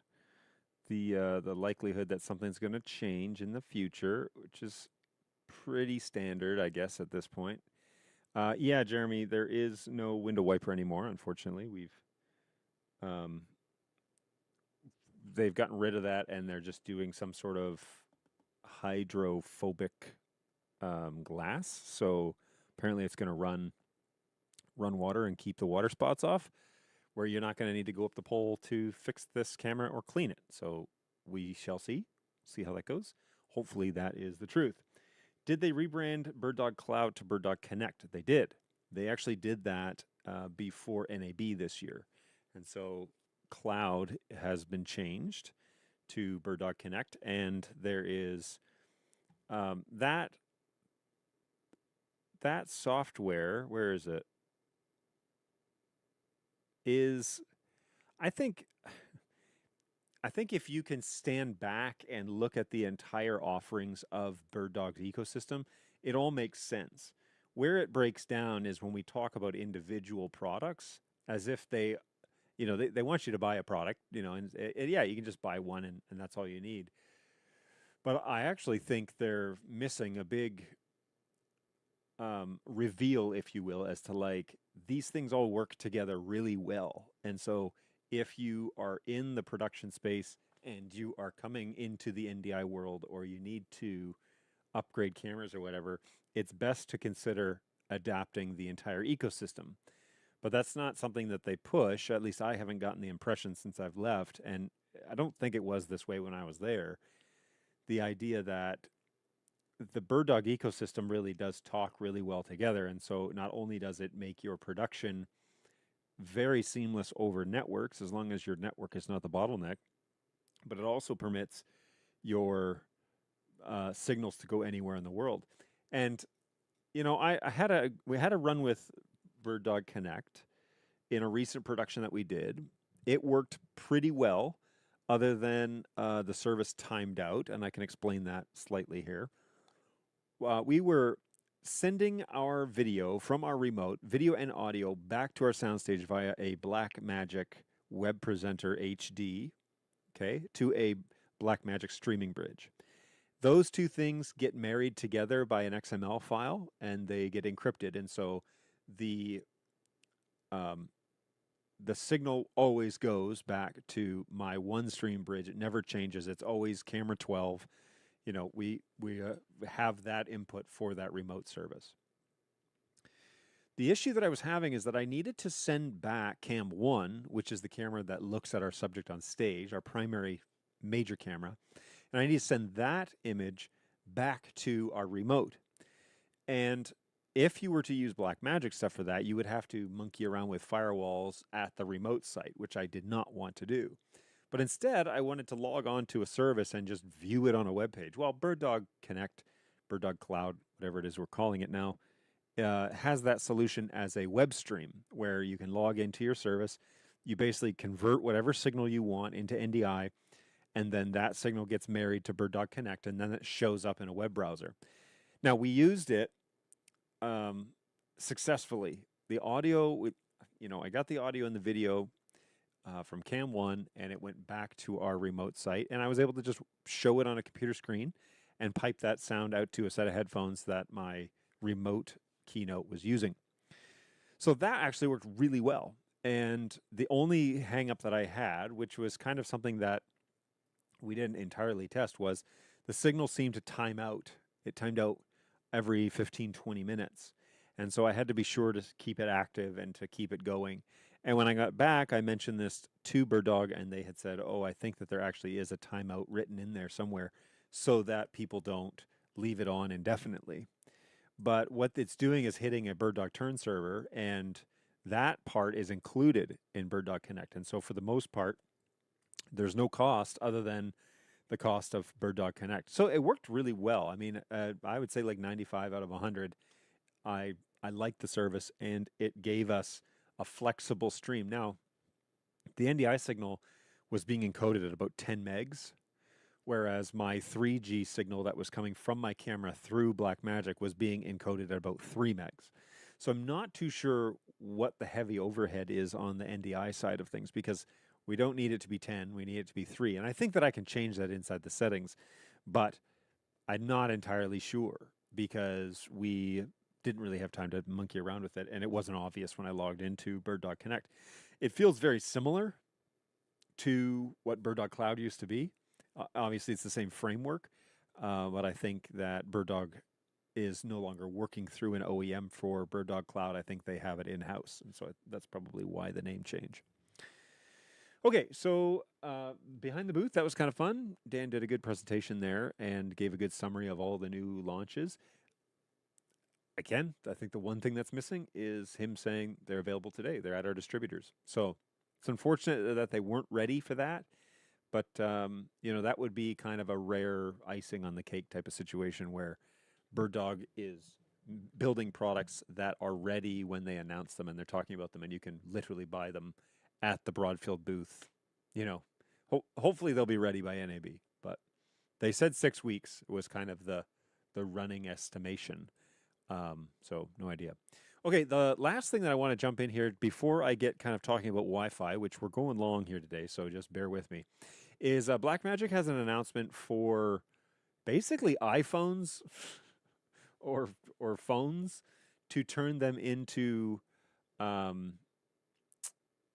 the likelihood that something's going to change in the future, which is pretty standard, I guess, at this point. Yeah, Jeremy, there is no window wiper anymore. Unfortunately, um, they've gotten rid of that, and they're just doing some sort of hydrophobic glass. So apparently, it's going to run water and keep the water spots off, where you're not going to need to go up the pole to fix this camera or clean it. So we shall see how that goes. Hopefully, that is the truth. Did they rebrand BirdDog Cloud to BirdDog Connect? They did. They actually did that before NAB this year. And so Cloud has been changed to BirdDog Connect, and there is that software. Where is it? Is I think if you can stand back and look at the entire offerings of BirdDog's ecosystem, it all makes sense. Where it breaks down is when we talk about individual products, as if they want you to buy a product, and yeah, you can just buy one and that's all you need. But I actually think they're missing a big reveal, if you will, as to like these things all work together really well. And so if you are in the production space and you are coming into the NDI world, or you need to upgrade cameras or whatever, it's best to consider adapting the entire ecosystem. But that's not something that they push. At least I haven't gotten the impression since I've left, and I don't think it was this way when I was there. The idea that the BirdDog ecosystem really does talk really well together, and so not only does it make your production very seamless over networks, as long as your network is not the bottleneck, but it also permits your signals to go anywhere in the world. And we had a run with BirdDog Connect in a recent production that we did. It worked pretty well, other than the service timed out, and I can explain that slightly here. We were sending our video from our remote, video and audio, back to our soundstage via a Blackmagic Web Presenter HD, okay, to a Blackmagic streaming bridge. Those two things get married together by an XML file, and they get encrypted, and so the signal always goes back to my one stream bridge. It never changes. It's always camera 12. We have that input for that remote service. The issue that I was having is that I needed to send back cam 1, which is the camera that looks at our subject on stage, our primary major camera, and I need to send that image back to our remote. And if you were to use Blackmagic stuff for that, you would have to monkey around with firewalls at the remote site, which I did not want to do. But instead, I wanted to log on to a service and just view it on a web page. Well, BirdDog Connect, BirdDog Cloud, whatever it is we're calling it now, has that solution as a web stream where you can log into your service. You basically convert whatever signal you want into NDI, and then that signal gets married to BirdDog Connect, and then it shows up in a web browser. Now, we used it successfully. The audio, I got the audio and the video from Cam 1, and it went back to our remote site, and I was able to just show it on a computer screen and pipe that sound out to a set of headphones that my remote keynote was using. So that actually worked really well. And the only hang up that I had, which was kind of something that we didn't entirely test, was the signal seemed to time out. It timed out every 15, 20 minutes. And so I had to be sure to keep it active and to keep it going. And when I got back, I mentioned this to BirdDog, and they had said, oh, I think that there actually is a timeout written in there somewhere so that people don't leave it on indefinitely. But what it's doing is hitting a BirdDog turn server, and that part is included in BirdDog Connect. And so for the most part, there's no cost other than the cost of BirdDog Connect. So it worked really well. I mean, I would say like 95 out of 100. I liked the service, and it gave us a flexible stream. Now, the NDI signal was being encoded at about 10 megs, whereas my 3G signal that was coming from my camera through Blackmagic was being encoded at about 3 megs. So I'm not too sure what the heavy overhead is on the NDI side of things, because we don't need it to be 10, we need it to be 3. And I think that I can change that inside the settings, but I'm not entirely sure. because we didn't really have time to monkey around with it, and it wasn't obvious when I logged into BirdDog Connect. It feels very similar to what BirdDog Cloud used to be. Obviously, it's the same framework, but I think that BirdDog is no longer working through an OEM for BirdDog Cloud. I think they have it in-house, and so that's probably why the name change. Okay, so behind the booth, that was kind of fun. Dan did a good presentation there and gave a good summary of all the new launches. Again, I think the one thing that's missing is him saying they're available today. They're at our distributors. So it's unfortunate that they weren't ready for that, but you know, that would be kind of a rare icing on the cake type of situation where BirdDog is building products that are ready when they announce them, and they're talking about them, and you can literally buy them at the Broadfield booth. You know, hopefully they'll be ready by NAB, but they said 6 weeks was kind of the running estimation. So no idea. Okay, the last thing that I want to jump in here before I get kind of talking about Wi-Fi, which we're going long here today, so just bear with me, is Blackmagic has an announcement for basically iPhones or phones to turn them into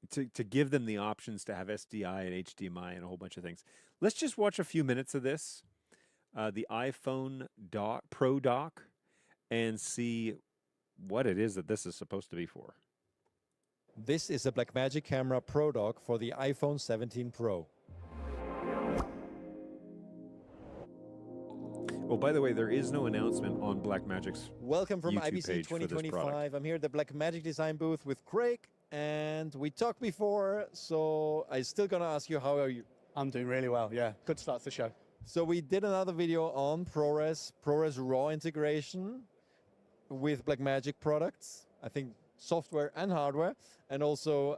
to give them the options to have SDI and HDMI and a whole bunch of things. Let's just watch a few minutes of this, the iPhone Pro dock, and see what it is that this is supposed to be for. This is a Blackmagic Camera Pro dock for the iPhone 17 Pro. Oh, by the way, there is no announcement on Blackmagic's Welcome from YouTube IBC page for this 2025. I'm here at the Blackmagic design booth with Craig, and we talked before, so I'm still gonna ask you, how are you? I'm doing really well, yeah. Good start to the show. So we did another video on ProRes RAW integration with Blackmagic products. I think software and hardware, and also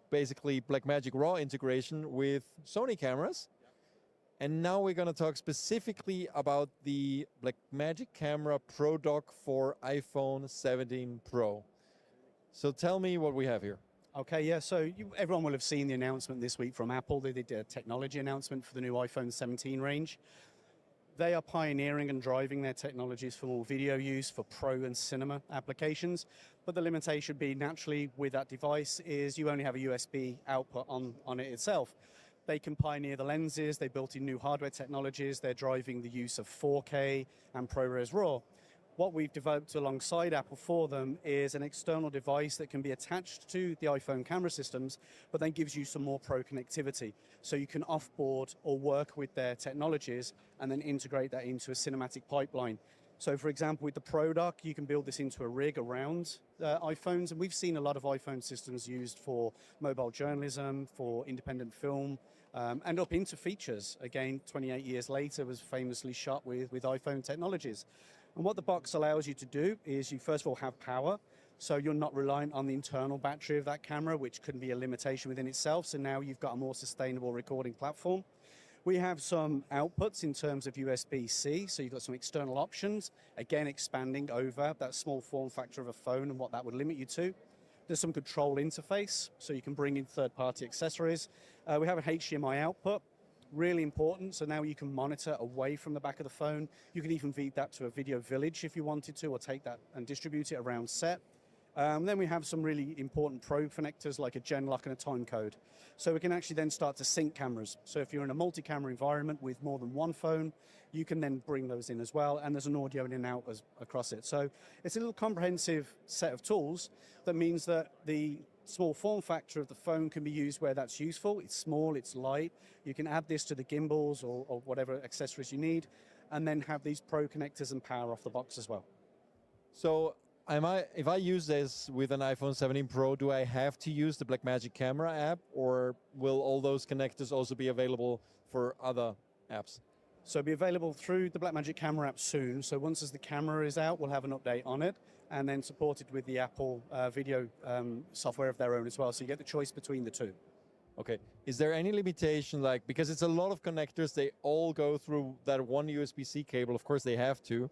basically Blackmagic RAW integration with Sony cameras. And now we're going to talk specifically about the Blackmagic Camera Pro dock for iPhone 17 Pro. So tell me what we have here. Okay, yeah, so everyone will have seen the announcement this week from Apple. They did a technology announcement for the new iPhone 17 range. They are pioneering and driving their technologies for more video use for pro and cinema applications. But the limitation being naturally with that device is you only have a USB output on it itself. They can pioneer the lenses, they built in new hardware technologies, they're driving the use of 4K and ProRes RAW. What we've developed alongside Apple for them is an external device that can be attached to the iPhone camera systems, but then gives you some more pro connectivity. So you can offboard or work with their technologies and then integrate that into a cinematic pipeline. So for example, with the Pro dock, you can build this into a rig around iPhones, and we've seen a lot of iPhone systems used for mobile journalism, for independent film, and up into features. Again, 28 years later, was famously shot with iPhone technologies. And what the box allows you to do is you first of all have power, so you're not reliant on the internal battery of that camera, which can be a limitation within itself, so now you've got a more sustainable recording platform. We have some outputs in terms of USB-C, so you've got some external options, again expanding over that small form factor of a phone and what that would limit you to. There's some control interface, so you can bring in third-party accessories. We have an HDMI output, really important, so now you can monitor away from the back of the phone. You can even feed that to a video village if you wanted to, or take that and distribute it around set. Then we have some really important probe connectors like a gen lock and a time code. So we can actually then start to sync cameras. So if you're in a multi-camera environment with more than one phone, you can then bring those in as well, and there's an audio in and out across it. So it's a little comprehensive set of tools that means that the small form factor of the phone can be used where that's useful. It's small, it's light. You can add this to the gimbals or whatever accessories you need, and then have these pro connectors and power off the box as well. So if I use this with an iPhone 17 Pro, do I have to use the Blackmagic Camera app, or will all those connectors also be available for other apps? So it'll be available through the Blackmagic Camera app soon. So once as the camera is out, we'll have an update on it, and then supported with the Apple video software of their own as well. So you get the choice between the two. Okay. Is there any limitation, like, because it's a lot of connectors, they all go through that one USB-C cable, of course they have to.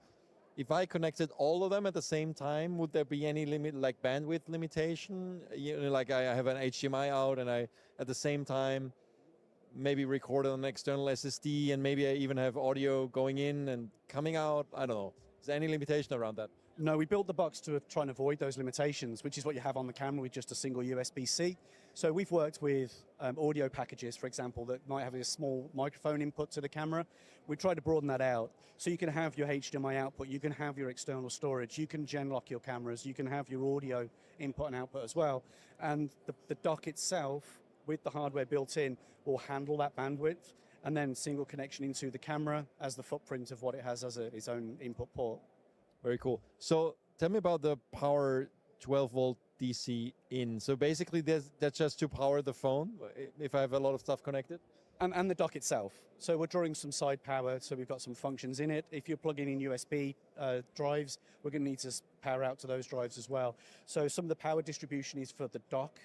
If I connected all of them at the same time, would there be any limit, like bandwidth limitation? You know, like I have an HDMI out and I, at the same time, maybe record on an external SSD, and maybe I even have audio going in and coming out. I don't know. Is there any limitation around that? No, we built the box to try and avoid those limitations, which is what you have on the camera with just a single USB-C. So we've worked with audio packages, for example, that might have a small microphone input to the camera. We try to broaden that out. So you can have your HDMI output, you can have your external storage, you can gen lock your cameras, you can have your audio input and output as well. And the dock itself, with the hardware built in, will handle that bandwidth, and then single connection into the camera as the footprint of what it has as its own input port. Very cool. So tell me about the power 12 volt DC in. So basically that's just to power the phone if I have a lot of stuff connected? And the dock itself. So we're drawing some side power, so we've got some functions in it. If you're plugging in USB drives, we're going to need to power out to those drives as well. So some of the power distribution is for the dock,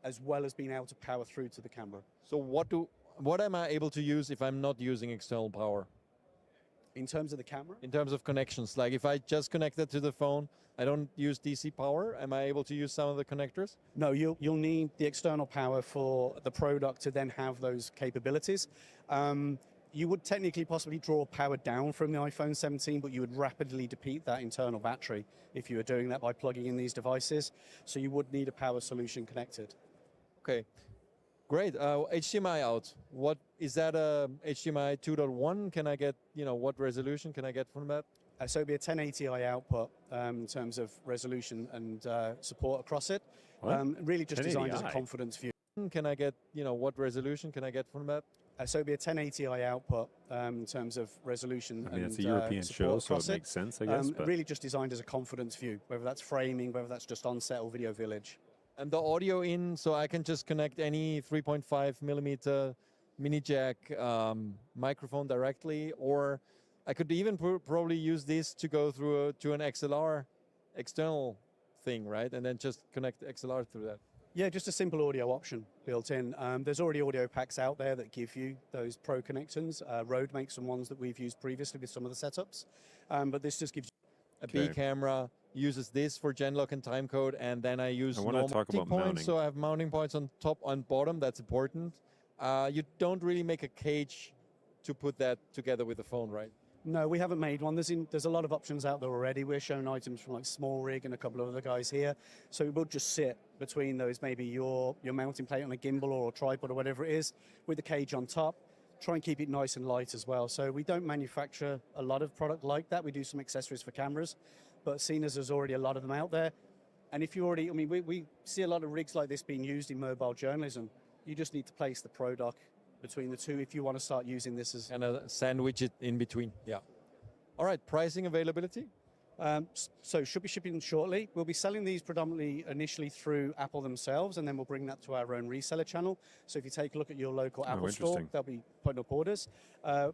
as well as being able to power through to the camera. So what am I able to use if I'm not using external power? In terms of the camera? In terms of connections, like if I just connect it to the phone, I don't use DC power, am I able to use some of the connectors? No, you'll need the external power for the Pro Dock to then have those capabilities. You would technically possibly draw power down from the iPhone 17, but you would rapidly deplete that internal battery if you were doing that by plugging in these devices. So you would need a power solution connected. Okay, great. HDMI out. What is that? A HDMI 2.1? Can I get, what resolution can I get from that? So it'd be a 1080i output in terms of resolution and support across it. Really just designed as a 1080i? confidence view. Can I get, what resolution can I get from that? So it'd be a 1080i output in terms of resolution. I mean, and it's a European show, support so it across makes sense, I guess. But Really just designed as a confidence view, whether that's framing, whether that's just on-set or video village. And the audio in, so I can just connect any 3.5 millimeter mini jack microphone directly, or I could even probably use this to go through to an XLR external thing, right? And then just connect XLR through that. Yeah, just a simple audio option built in. There's already audio packs out there that give you those Pro connections. Rode makes some ones that we've used previously with some of the setups, but this just gives you a B camera uses this for gen lock and time code, and then I use want to talk about points. mounting. So I have mounting points on top and bottom. That's important. You don't really make a cage to put that together with the phone, right? No, we haven't made one. There's a lot of options out there already. We're showing items from like Small Rig and a couple of other guys here. So it will just sit between those, maybe your mounting plate on a gimbal or a tripod or whatever it is, with the cage on top. Try and keep it nice and light as well. So we don't manufacture a lot of product like that. We do some accessories for cameras, but seeing as there's already a lot of them out there, and if you already, we see a lot of rigs like this being used in mobile journalism. You just need to place the Pro Dock between the two if you want to start using this as... And sandwich it in between, yeah. All right, pricing availability? So should be shipping shortly. We'll be selling these predominantly initially through Apple themselves, and then we'll bring that to our own reseller channel. So if you take a look at your local Apple store, they'll be putting up orders.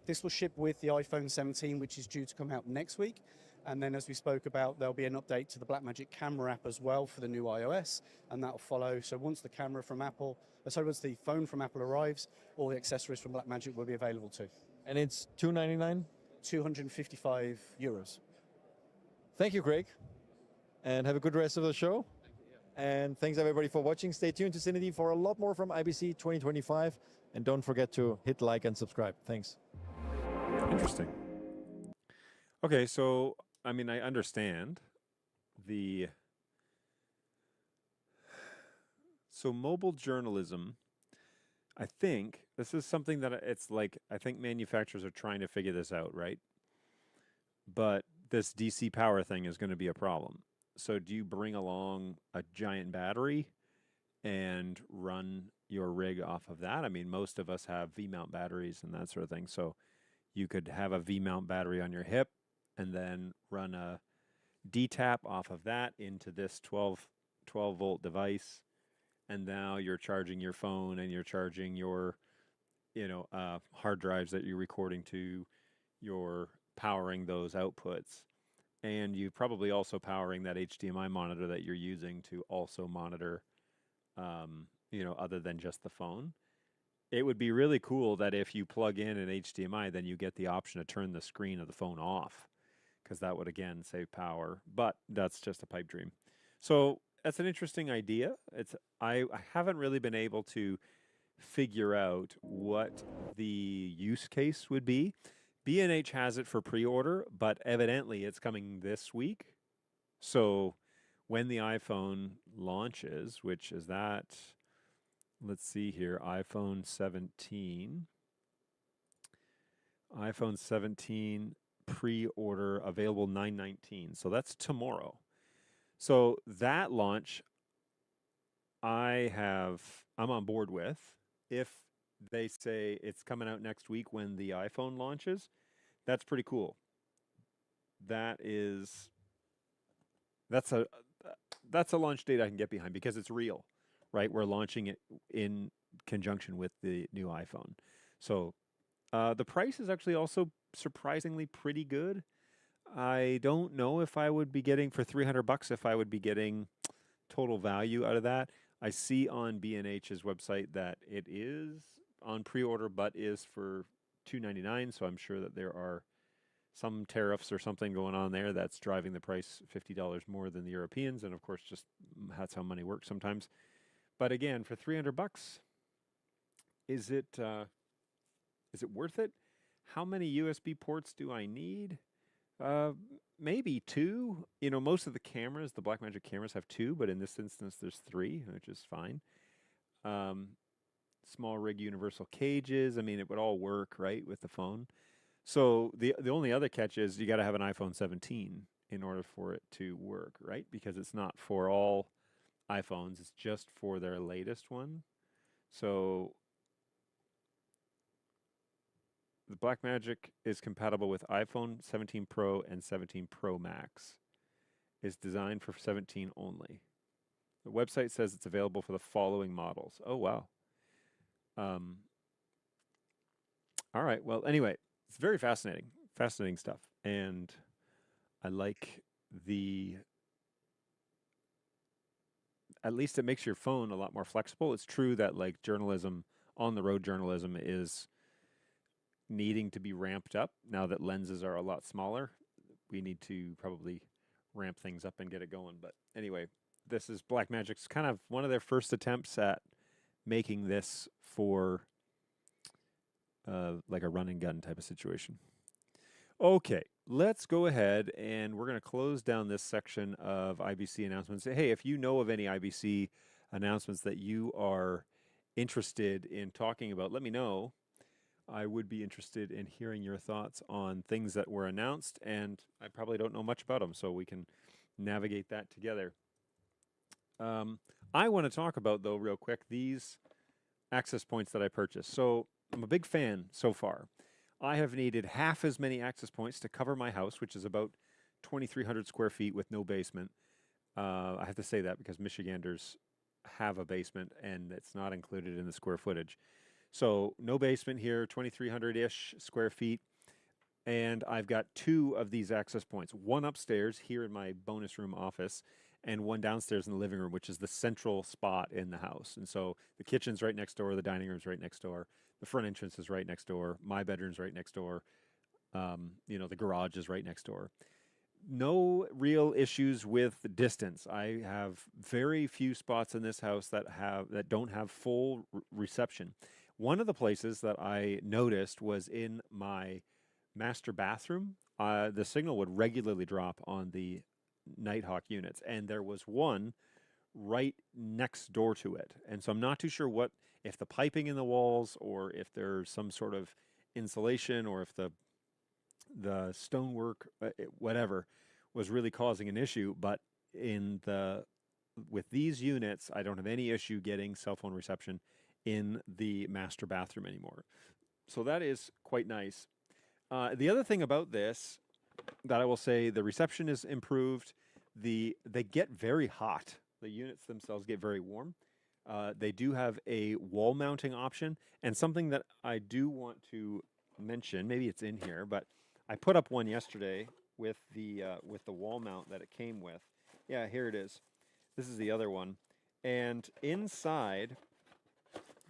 This will ship with the iPhone 17, which is due to come out next week. And then, as we spoke about, there'll be an update to the Blackmagic camera app as well for the new iOS, and that'll follow. So once the camera from Apple, once the phone from Apple arrives, all the accessories from Blackmagic will be available too. And it's $299? 255 euros. Thank you, Craig, and have a good rest of the show. And thanks everybody for watching. Stay tuned to Cinity for a lot more from IBC 2025, and don't forget to hit like and subscribe. Thanks. Interesting. Okay, so I mean, I understand the... So mobile journalism, I think this is something that it's like, I think manufacturers are trying to figure this out, right? But this DC power thing is going to be a problem. So do you bring along a giant battery and run your rig off of that? I mean, most of us have V-mount batteries and that sort of thing. So you could have a V-mount battery on your hip and then run a D-tap off of that into this 12 volt device. And now you're charging your phone and you're charging your, hard drives that you're recording to, you're powering those outputs. And you're probably also powering that HDMI monitor that you're using to also monitor, other than just the phone. It would be really cool that if you plug in an HDMI, then you get the option to turn the screen of the phone off, because that would, again, save power. But that's just a pipe dream. So that's an interesting idea. I haven't really been able to figure out what the use case would be. B&H has it for pre-order, but evidently it's coming this week. So when the iPhone launches, which is that, let's see here, iPhone 17 pre-order available 9/19. So that's tomorrow. So that launch I'm on board with. If they say it's coming out next week when the iPhone launches, that's pretty cool. That's a launch date I can get behind because it's real, right? We're launching it in conjunction with the new iPhone. So the price is actually also surprisingly pretty good. I don't know if I would be getting for $300 if I would be getting total value out of that. I see on B&H's website that it is on pre-order, but is for $299. So I'm sure that there are some tariffs or something going on there that's driving the price $50 more than the Europeans. And of course, just that's how money works sometimes. But again, for $300, is it worth it? How many USB ports do I need? Maybe 2. You know, most of the cameras, the Blackmagic cameras have 2, but in this instance, there's 3, which is fine. Small rig universal cages. I mean, it would all work, right, with the phone. So the only other catch is you got to have an iPhone 17 in order for it to work, right? Because it's not for all iPhones. It's just for their latest one. So the Blackmagic is compatible with iPhone 17 Pro and 17 Pro Max. It's designed for 17 only. The website says it's available for the following models. Oh, wow. All right. Well, anyway, it's very fascinating stuff. And I like at least it makes your phone a lot more flexible. It's true that like journalism, on the road journalism is needing to be ramped up now that lenses are a lot smaller. We need to probably ramp things up and get it going. But anyway, this is Blackmagic's kind of one of their first attempts at making this for like a run and gun type of situation. Okay, let's go ahead and we're going to close down this section of IBC announcements. Hey, if you know of any IBC announcements that you are interested in talking about, let me know. I would be interested in hearing your thoughts on things that were announced, and I probably don't know much about them, so we can navigate that together. I want to talk about, though, real quick, these access points that I purchased. So I'm a big fan so far. I have needed half as many access points to cover my house, which is about 2,300 square feet with no basement. I have to say that because Michiganders have a basement, and it's not included in the square footage. So no basement here, 2,300-ish square feet. And I've got 2 of these access points, one upstairs here in my bonus room office and one downstairs in the living room, which is the central spot in the house. And so the kitchen's right next door, the dining room's right next door, the front entrance is right next door, my bedroom's right next door, you know, the garage is right next door. No real issues with the distance. I have very few spots in this house that don't have full reception. One of the places that I noticed was in my master bathroom. The signal would regularly drop on the Nighthawk units, and there was one right next door to it. And so I'm not too sure if the piping in the walls or if there's some sort of insulation or if the stonework, whatever, was really causing an issue. But with these units, I don't have any issue getting cell phone reception in the master bathroom anymore. So that is quite nice. The other thing about this that I will say, the reception is improved. They get very hot. The units themselves get very warm. They do have a wall mounting option, and something that I do want to mention, maybe it's in here, but I put up one yesterday with the wall mount that it came with. Yeah, here it is. This is the other one. And inside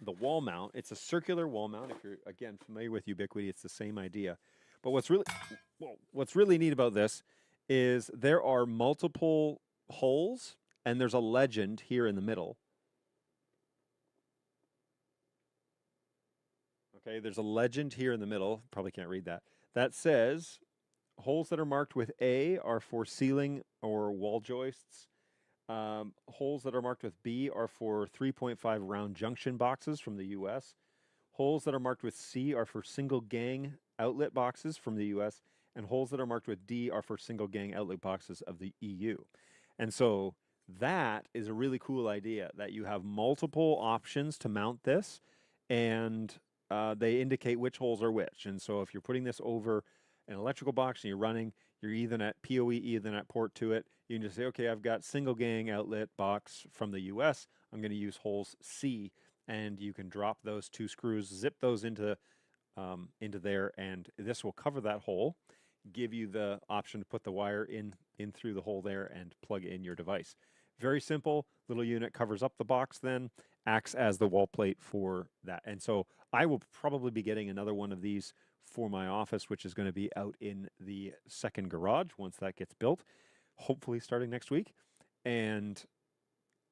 the wall mount, it's a circular wall mount. If you're, again, familiar with Ubiquiti, it's the same idea. But what's really neat about this is there are multiple holes, and there's a legend here in the middle. Okay, there's a legend here in the middle, probably can't read that, that says holes that are marked with A are for ceiling or wall joists. Holes that are marked with B are for 3.5 round junction boxes from the US. Holes that are marked with C are for single gang outlet boxes from the US. And holes that are marked with D are for single gang outlet boxes of the EU. And so that is a really cool idea, that you have multiple options to mount this, and they indicate which holes are which. And so if you're putting this over an electrical box and you're running your Ethernet, PoE Ethernet port to it, you can just say, okay, I've got single gang outlet box from the US. I'm going to use holes C, and you can drop those 2 screws, zip those into there, and this will cover that hole, give you the option to put the wire in through the hole there and plug in your device. Very simple. Little unit covers up the box, then acts as the wall plate for that. And so I will probably be getting another one of these for my office, which is going to be out in the second garage once that gets built, hopefully starting next week. And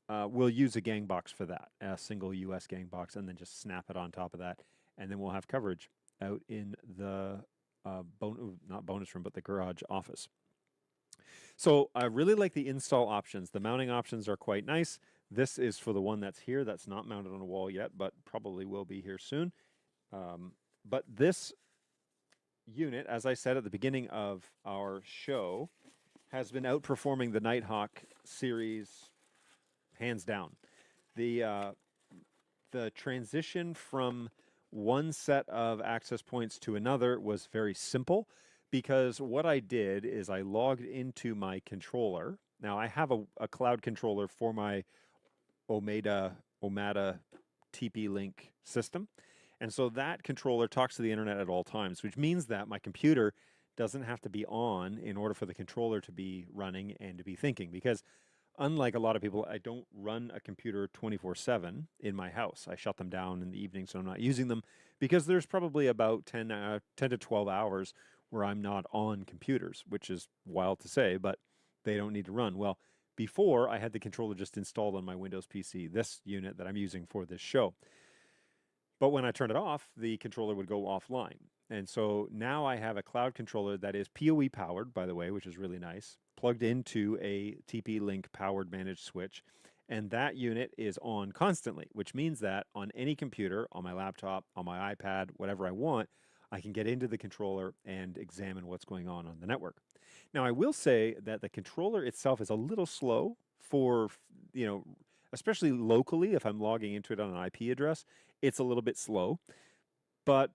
we'll use a gang box for that, a single US gang box, and then just snap it on top of that. And then we'll have coverage out in the not bonus room, but the garage office. So I really like the install options. The mounting options are quite nice. This is for the one that's here, that's not mounted on a wall yet, but probably will be here soon. But this unit, as I said at the beginning of our show, has been outperforming the Nighthawk series hands down. The transition from one set of access points to another was very simple, because what I did is I logged into my controller. Now I have a cloud controller for my Omada TP-Link system. And so that controller talks to the internet at all times, which means that my computer doesn't have to be on in order for the controller to be running and to be thinking. Because unlike a lot of people, I don't run a computer 24/7 in my house. I shut them down in the evening, so I'm not using them, because there's probably about 10 to 12 hours where I'm not on computers, which is wild to say, but they don't need to run. Well, before, I had the controller just installed on my Windows PC, this unit that I'm using for this show. But when I turn it off, the controller would go offline. And so now I have a cloud controller that is PoE powered, by the way, which is really nice, plugged into a TP-Link powered managed switch. And that unit is on constantly, which means that on any computer, on my laptop, on my iPad, whatever I want, I can get into the controller and examine what's going on the network. Now, I will say that the controller itself is a little slow for, especially locally, if I'm logging into it on an IP address, it's a little bit slow, but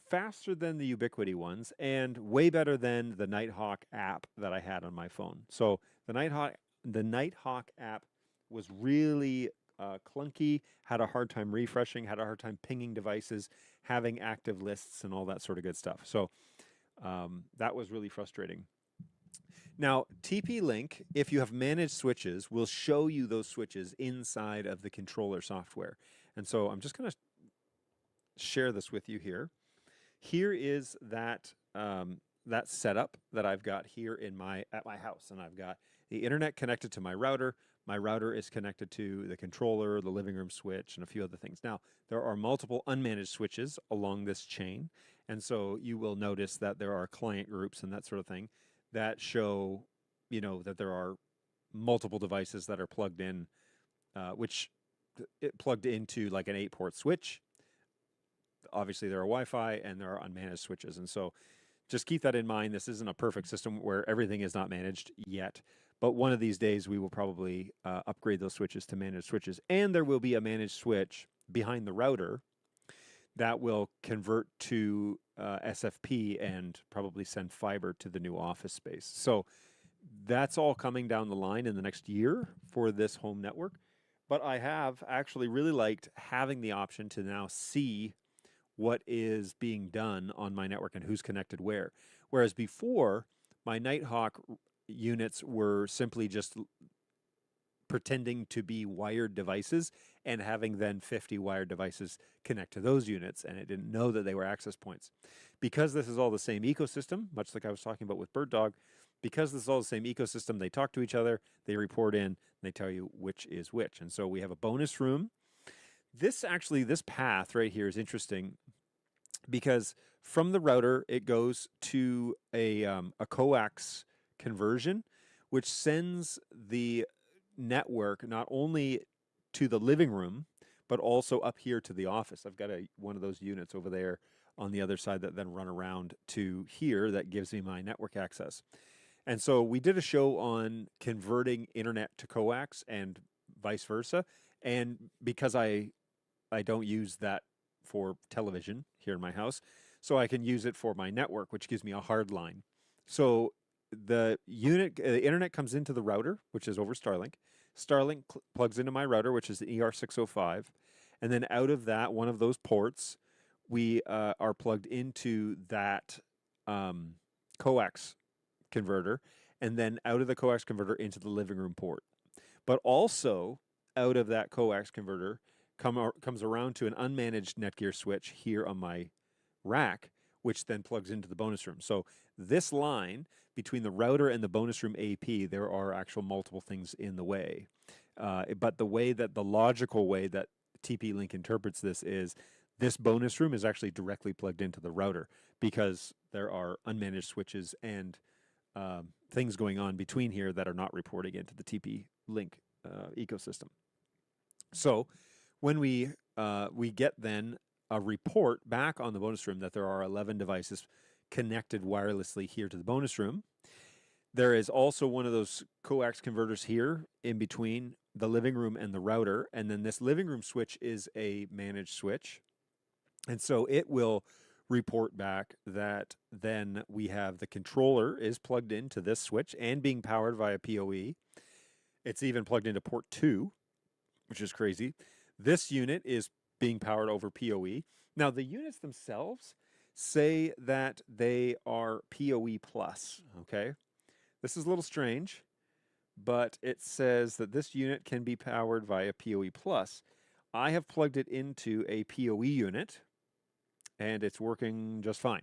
faster than the Ubiquiti ones and way better than the Nighthawk app that I had on my phone. So the Nighthawk app was really clunky, had a hard time refreshing, had a hard time pinging devices, having active lists and all that sort of good stuff. So that was really frustrating. Now, TP-Link, if you have managed switches, will show you those switches inside of the controller software. And so I'm just going to share this with you here. Here is that that setup that I've got here at my house, and I've got the internet connected to my router. My router is connected to the controller, the living room switch, and a few other things. Now, there are multiple unmanaged switches along this chain, and so you will notice that there are client groups and that sort of thing that show, that there are multiple devices that are plugged in, which it plugged into like an 8-port switch. Obviously, there are Wi-Fi and there are unmanaged switches, and so just keep that in mind. This isn't a perfect system where everything is not managed yet. But one of these days, we will probably upgrade those switches to managed switches. And there will be a managed switch behind the router that will convert to SFP and probably send fiber to the new office space. So that's all coming down the line in the next year for this home network. But I have actually really liked having the option to now see what is being done on my network and who's connected where. Whereas before, my Nighthawk units were simply just pretending to be wired devices and having then 50 wired devices connect to those units, and it didn't know that they were access points. Because this is all the same ecosystem, much like I was talking about with BirdDog, because this is all the same ecosystem, they talk to each other, they report in, and they tell you which is which. And so we have a bonus room. This path right here is interesting. because from the router it goes to a coax conversion, which sends the network not only to the living room, but also up here to the office. I've got one of those units over there on the other side that then run around to here that gives me my network access. And so we did a show on converting internet to coax and vice versa. And because I don't use that for television here in my house, so I can use it for my network, which gives me a hard line. So the internet comes into the router, which is over Starlink. Starlink plugs into my router, which is the ER605. And then out of that, one of those ports, we are plugged into that coax converter, and then out of the coax converter into the living room port. But also out of that coax converter comes around to an unmanaged Netgear switch here on my rack, which then plugs into the bonus room. So this line between the router and the bonus room AP, there are actual multiple things in the way. But the logical way that TP-Link interprets this is this bonus room is actually directly plugged into the router because there are unmanaged switches and things going on between here that are not reporting into the TP-Link ecosystem. So when we get then a report back on the bonus room that there are 11 devices connected wirelessly here to the bonus room, there is also one of those coax converters here in between the living room and the router, and then this living room switch is a managed switch. And so it will report back that then we have the controller is plugged into this switch and being powered via PoE. It's even plugged into port 2, which is crazy. This unit is being powered over PoE. Now, the units themselves say that they are PoE plus, okay? This is a little strange, but it says that this unit can be powered via PoE plus. I have plugged it into a PoE unit, and it's working just fine.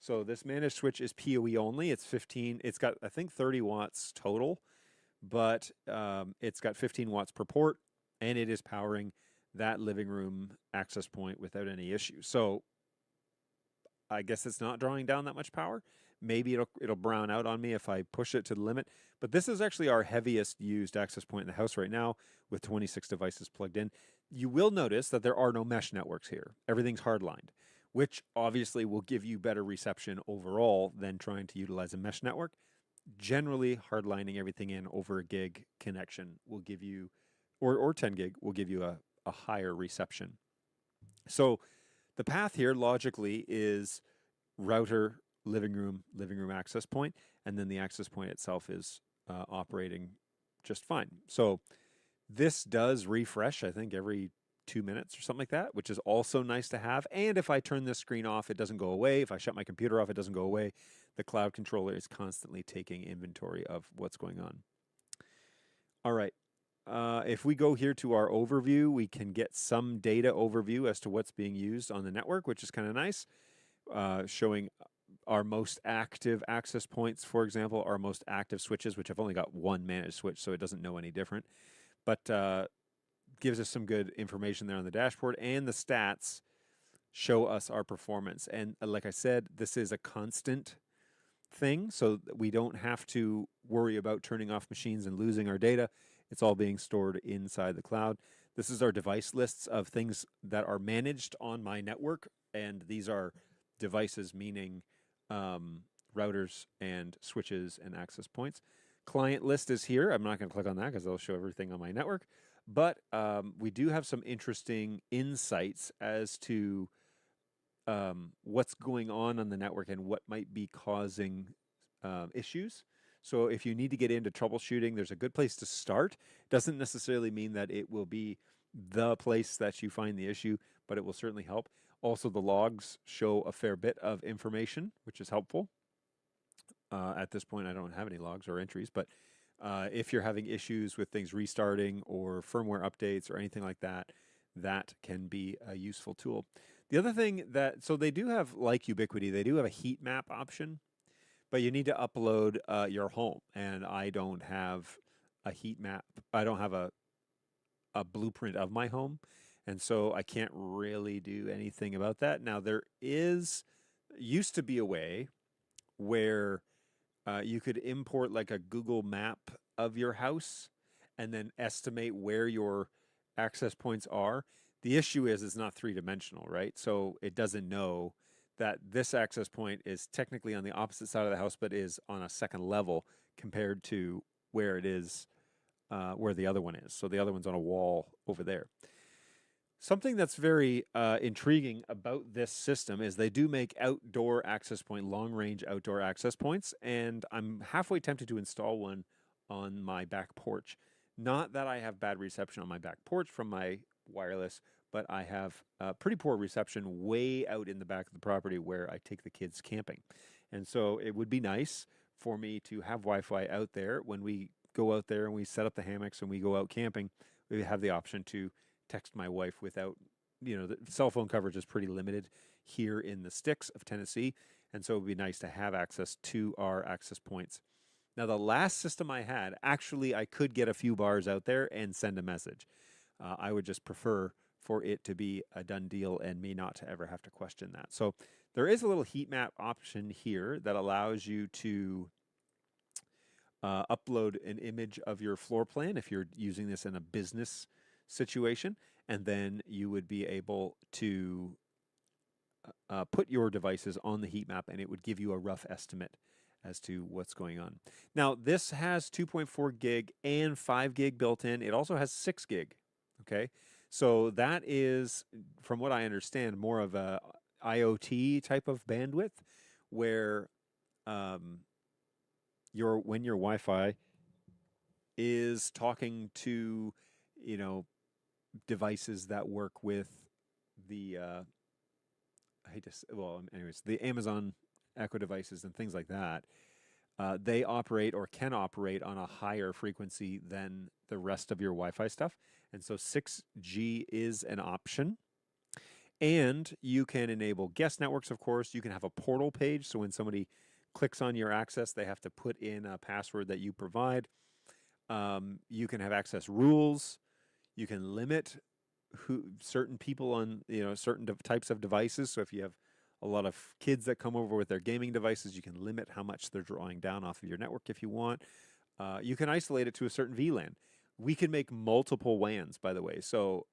So this managed switch is PoE only. It's got, I think, 30 watts total, but it's got 15 watts per port, and it is powering that living room access point without any issue. So I guess it's not drawing down that much power. Maybe it'll brown out on me if I push it to the limit. But this is actually our heaviest used access point in the house right now with 26 devices plugged in. You will notice that there are no mesh networks here. Everything's hardlined, which obviously will give you better reception overall than trying to utilize a mesh network. Generally, hardlining everything in over a gig connection will give you, or 10 gig will give you a higher reception. So the path here logically is router, living room access point, and then the access point itself is operating just fine. So this does refresh, I think, every 2 minutes or something like that, which is also nice to have. And if I turn this screen off, it doesn't go away. If I shut my computer off, it doesn't go away. The cloud controller is constantly taking inventory of what's going on. All right. If we go here to our overview, we can get some data overview as to what's being used on the network, which is kind of nice, showing our most active access points, for example, our most active switches, which I've only got one managed switch, so it doesn't know any different, but gives us some good information there on the dashboard, and the stats show us our performance. And like I said, this is a constant thing, so we don't have to worry about turning off machines and losing our data. It's all being stored inside the cloud. This is our device lists of things that are managed on my network, and these are devices meaning routers and switches and access points. Client list is here. I'm not going to click on that because it'll show everything on my network. But we do have some interesting insights as to what's going on the network and what might be causing issues. So if you need to get into troubleshooting, there's a good place to start. Doesn't necessarily mean that it will be the place that you find the issue, but it will certainly help. Also, the logs show a fair bit of information, which is helpful. At this point, I don't have any logs or entries, but if you're having issues with things restarting or firmware updates or anything like that, that can be a useful tool. The other thing so they do have, like Ubiquiti, they do have a heat map option, but you need to upload your home, and I don't have a heat map. I don't have a blueprint of my home, And so I can't really do anything about that. Now, used to be a way where you could import like a Google map of your house and then estimate where your access points are. The issue is it's not three-dimensional, right? So it doesn't know that this access point is technically on the opposite side of the house, but is on a second level compared to where it is, where the other one is. So the other one's on a wall over there. Something that's very intriguing about this system is they do make outdoor access point, long-range outdoor access points, and I'm halfway tempted to install one on my back porch. Not that I have bad reception on my back porch from my wireless, but I have pretty poor reception way out in the back of the property where I take the kids camping. And so it would be nice for me to have Wi-Fi out there when we go out there and we set up the hammocks and we go out camping. We have the option to text my wife without, the cell phone coverage is pretty limited here in the sticks of Tennessee. And so it would be nice to have access to our access points. Now, the last system I had, actually, I could get a few bars out there and send a message. I would just prefer for it to be a done deal and me not to ever have to question that. So there is a little heat map option here that allows you to upload an image of your floor plan if you're using this in a business situation, and then you would be able to put your devices on the heat map and it would give you a rough estimate as to what's going on. Now, this has 2.4 gig and 5 gig built in. It also has 6 gig, okay? So that is, from what I understand, more of a IoT type of bandwidth where when your Wi-Fi is talking to, devices that work with the, the Amazon Echo devices and things like that, they operate or can operate on a higher frequency than the rest of your Wi-Fi stuff. And so 6G is an option. And you can enable guest networks, of course. You can have a portal page. So when somebody clicks on your access, they have to put in a password that you provide. You can have access rules. You can limit certain people on certain types of devices. So if you have a lot of kids that come over with their gaming devices, you can limit how much they're drawing down off of your network if you want. You can isolate it to a certain VLAN. We can make multiple WANs, by the way. So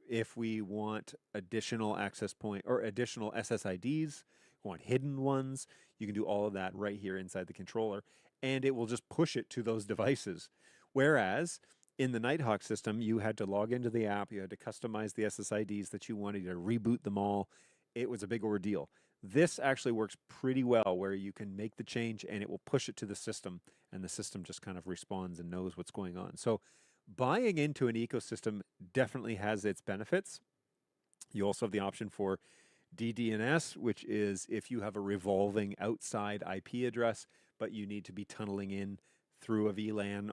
if we want additional access point or additional SSIDs, want hidden ones, you can do all of that right here inside the controller, and it will just push it to those devices. Whereas in the Nighthawk system, you had to log into the app, you had to customize the SSIDs that you wanted, to reboot them all. It was a big ordeal. This actually works pretty well where you can make the change and it will push it to the system, and the system just kind of responds and knows what's going on. So buying into an ecosystem definitely has its benefits. You also have the option for DDNS, which is if you have a revolving outside IP address, but you need to be tunneling in through a VLAN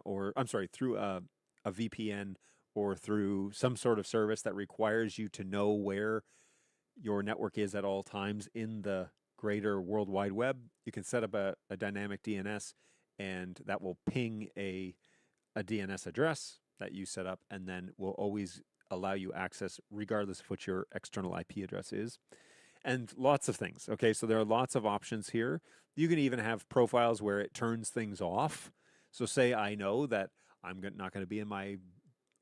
through a VPN or through some sort of service that requires you to know where your network is at all times in the greater World Wide Web. You can set up a dynamic DNS, and that will ping a DNS address that you set up, and then will always allow you access regardless of what your external IP address is. And lots of things. Okay, so there are lots of options here. You can even have profiles where it turns things off. So say I know that I'm not going to be in my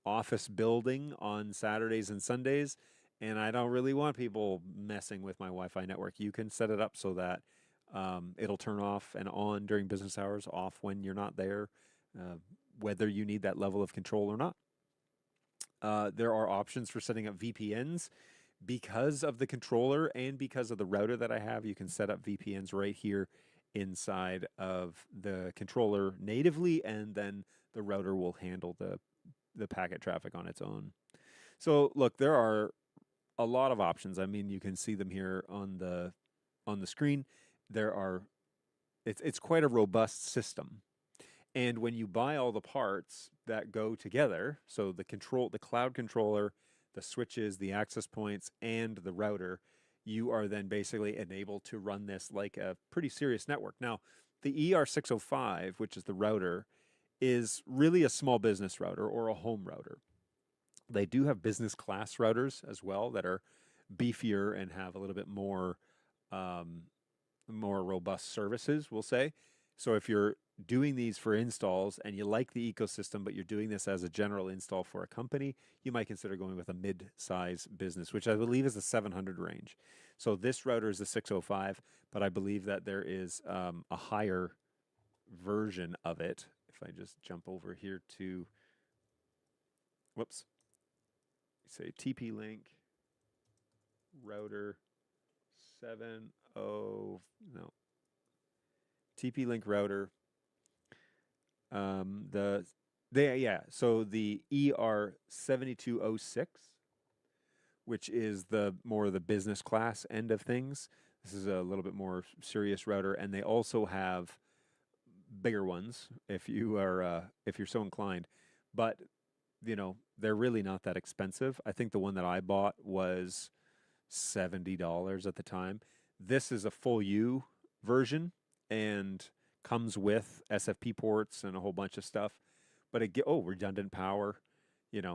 office building on Saturdays and Sundays, and I don't really want people messing with my Wi-Fi network. You can set it up so that it'll turn off and on during business hours, off when you're not there, whether you need that level of control or not. There are options for setting up VPNs. Because of the controller and because of the router that I have, you can set up VPNs right here inside of the controller natively, and then the router will handle the packet traffic on its own. So look, there are a lot of options. I mean, you can see them here on the screen. It's quite a robust system. And when you buy all the parts that go together, so the cloud controller, the switches, the access points, and the router, you are then basically enabled to run this like a pretty serious network. Now, the ER605, which is the router, is really a small business router or a home router. They do have business class routers as well that are beefier and have a little bit um, more robust services, we'll say. So if you're doing these for installs and you like the ecosystem, but you're doing this as a general install for a company, you might consider going with a mid-size business, which I believe is the 700 range. So this router is the 605, but I believe that there is a higher version of it. If I just jump over here to, whoops, say TP Link router 70, no, TP Link router. So the ER7206, which is the more of the business class end of things. This is a little bit more serious router, and they also have bigger ones if you're so inclined. But they're really not that expensive. I think the one that I bought was $70 at the time. This is a full U version and comes with SFP ports and a whole bunch of stuff. But redundant power,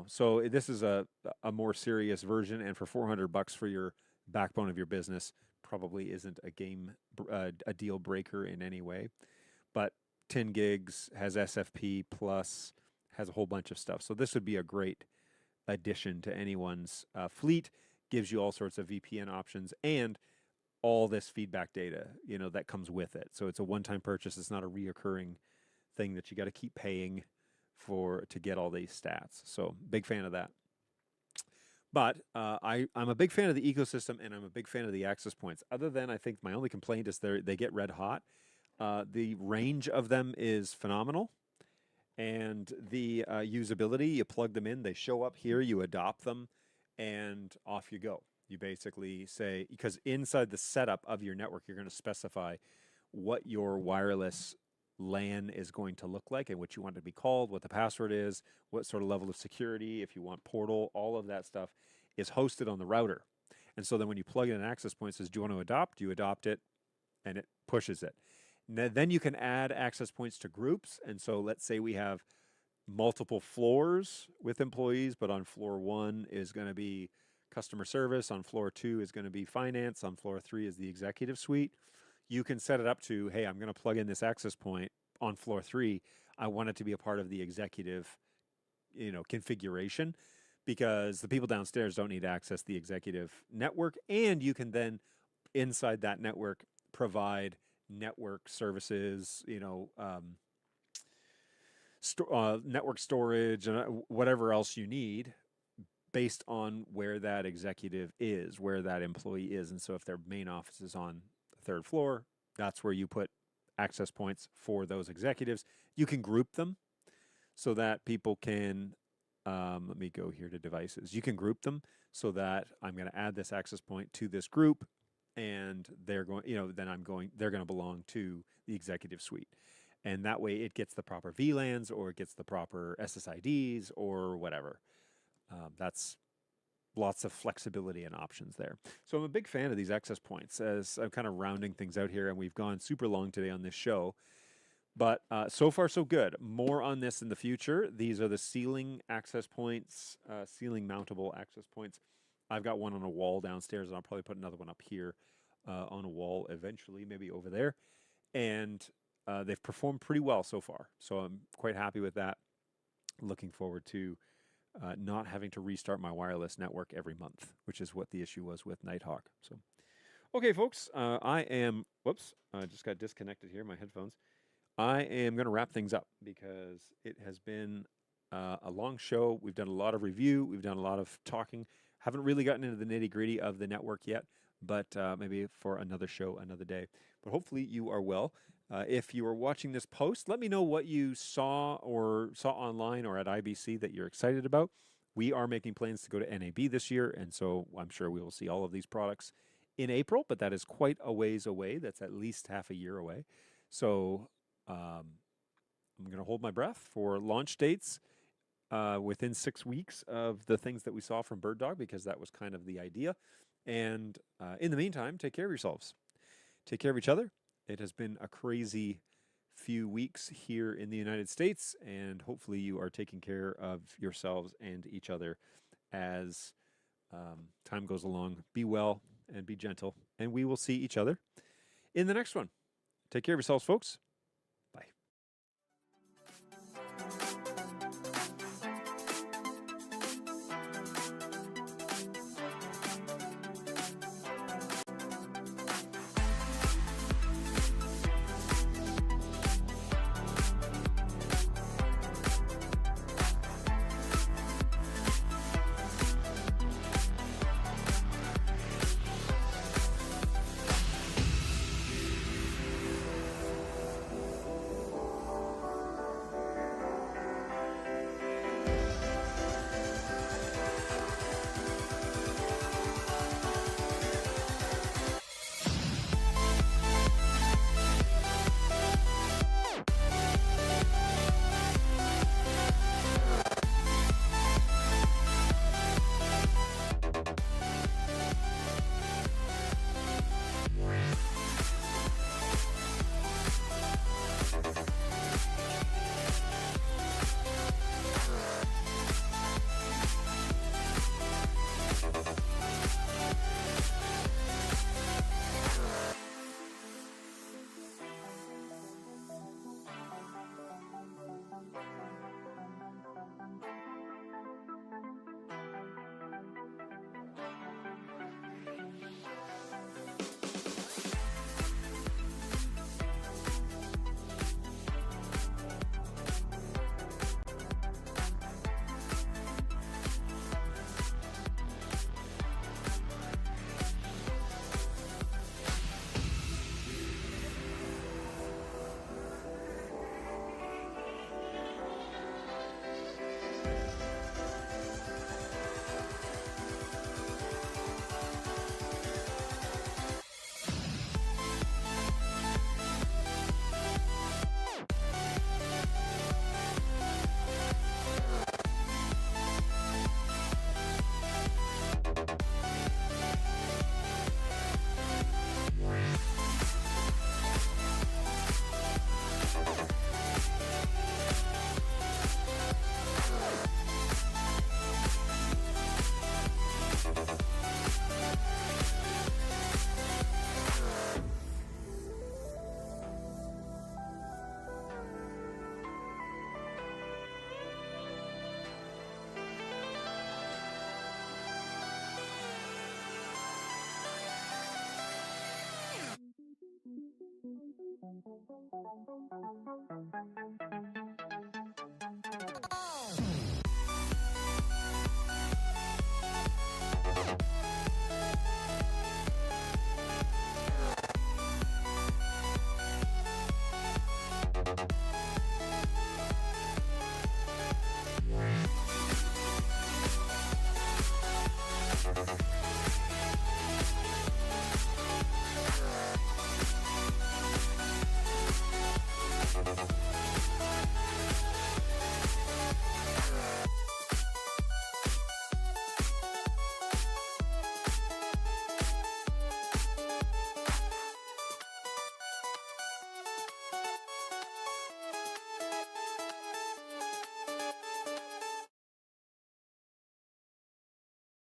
So this is a more serious version, and for $400 for your backbone of your business, probably isn't a deal breaker in any way. But 10 gigs, has SFP plus, has a whole bunch of stuff. So this would be a great addition to anyone's fleet. Gives you all sorts of VPN options and all this feedback data, that comes with it. So it's a one-time purchase. It's not a reoccurring thing that you got to keep paying to get all these stats. So big fan of that. But I'm a big fan of the ecosystem, and I'm a big fan of the access points. Other than, I think my only complaint is they get red hot. The range of them is phenomenal. And the usability, you plug them in, they show up here, you adopt them, and off you go. You basically say, because inside the setup of your network, you're going to specify what your wireless LAN is going to look like and what you want it to be called, what the password is, what sort of level of security, if you want portal, all of that stuff is hosted on the router. And so then when you plug in an access point, it says, do you want to adopt? You adopt it, and it pushes it. Then you can add access points to groups. And so let's say we have multiple floors with employees, but on floor 1 is going to be customer service, on floor 2 is going to be finance, on floor 3 is the executive suite. You can set it up to, hey, I'm going to plug in this access point on floor 3. I want it to be a part of the executive, configuration, because the people downstairs don't need to access the executive network. And you can then, inside that network, provide network services, network storage, and whatever else you need based on where that executive is, where that employee is. And so if their main office is on the 3rd floor, that's where you put access points for those executives. You can group them so that people can, let me go here to devices. You can group them so that I'm going to add this access point to this group, and they're going, they're going to belong to the executive suite. And that way it gets the proper VLANs, or it gets the proper SSIDs, or whatever. That's lots of flexibility and options there. So I'm a big fan of these access points, as I'm kind of rounding things out here, and we've gone super long today on this show. But so far, so good. More on this in the future. These are the ceiling access points, ceiling mountable access points. I've got one on a wall downstairs, and I'll probably put another one up here on a wall eventually, maybe over there. And they've performed pretty well so far. So I'm quite happy with that. Looking forward to not having to restart my wireless network every month, which is what the issue was with Nighthawk. So, okay, folks, I just got disconnected here, my headphones. I am going to wrap things up because it has been a long show. We've done a lot of review. We've done a lot of talking. Haven't really gotten into the nitty-gritty of the network yet, but maybe for another show, another day. But hopefully you are well. If you are watching this post, let me know what you saw online or at IBC that you're excited about. We are making plans to go to NAB this year, and so I'm sure we will see all of these products in April, but that is quite a ways away. That's at least half a year away. So I'm going to hold my breath for launch dates within 6 weeks of the things that we saw from BirdDog, because that was kind of the idea. And in the meantime, take care of yourselves. Take care of each other. It has been a crazy few weeks here in the United States, and hopefully you are taking care of yourselves and each other as time goes along. Be well and be gentle, and we will see each other in the next one. Take care of yourselves, folks. Bye.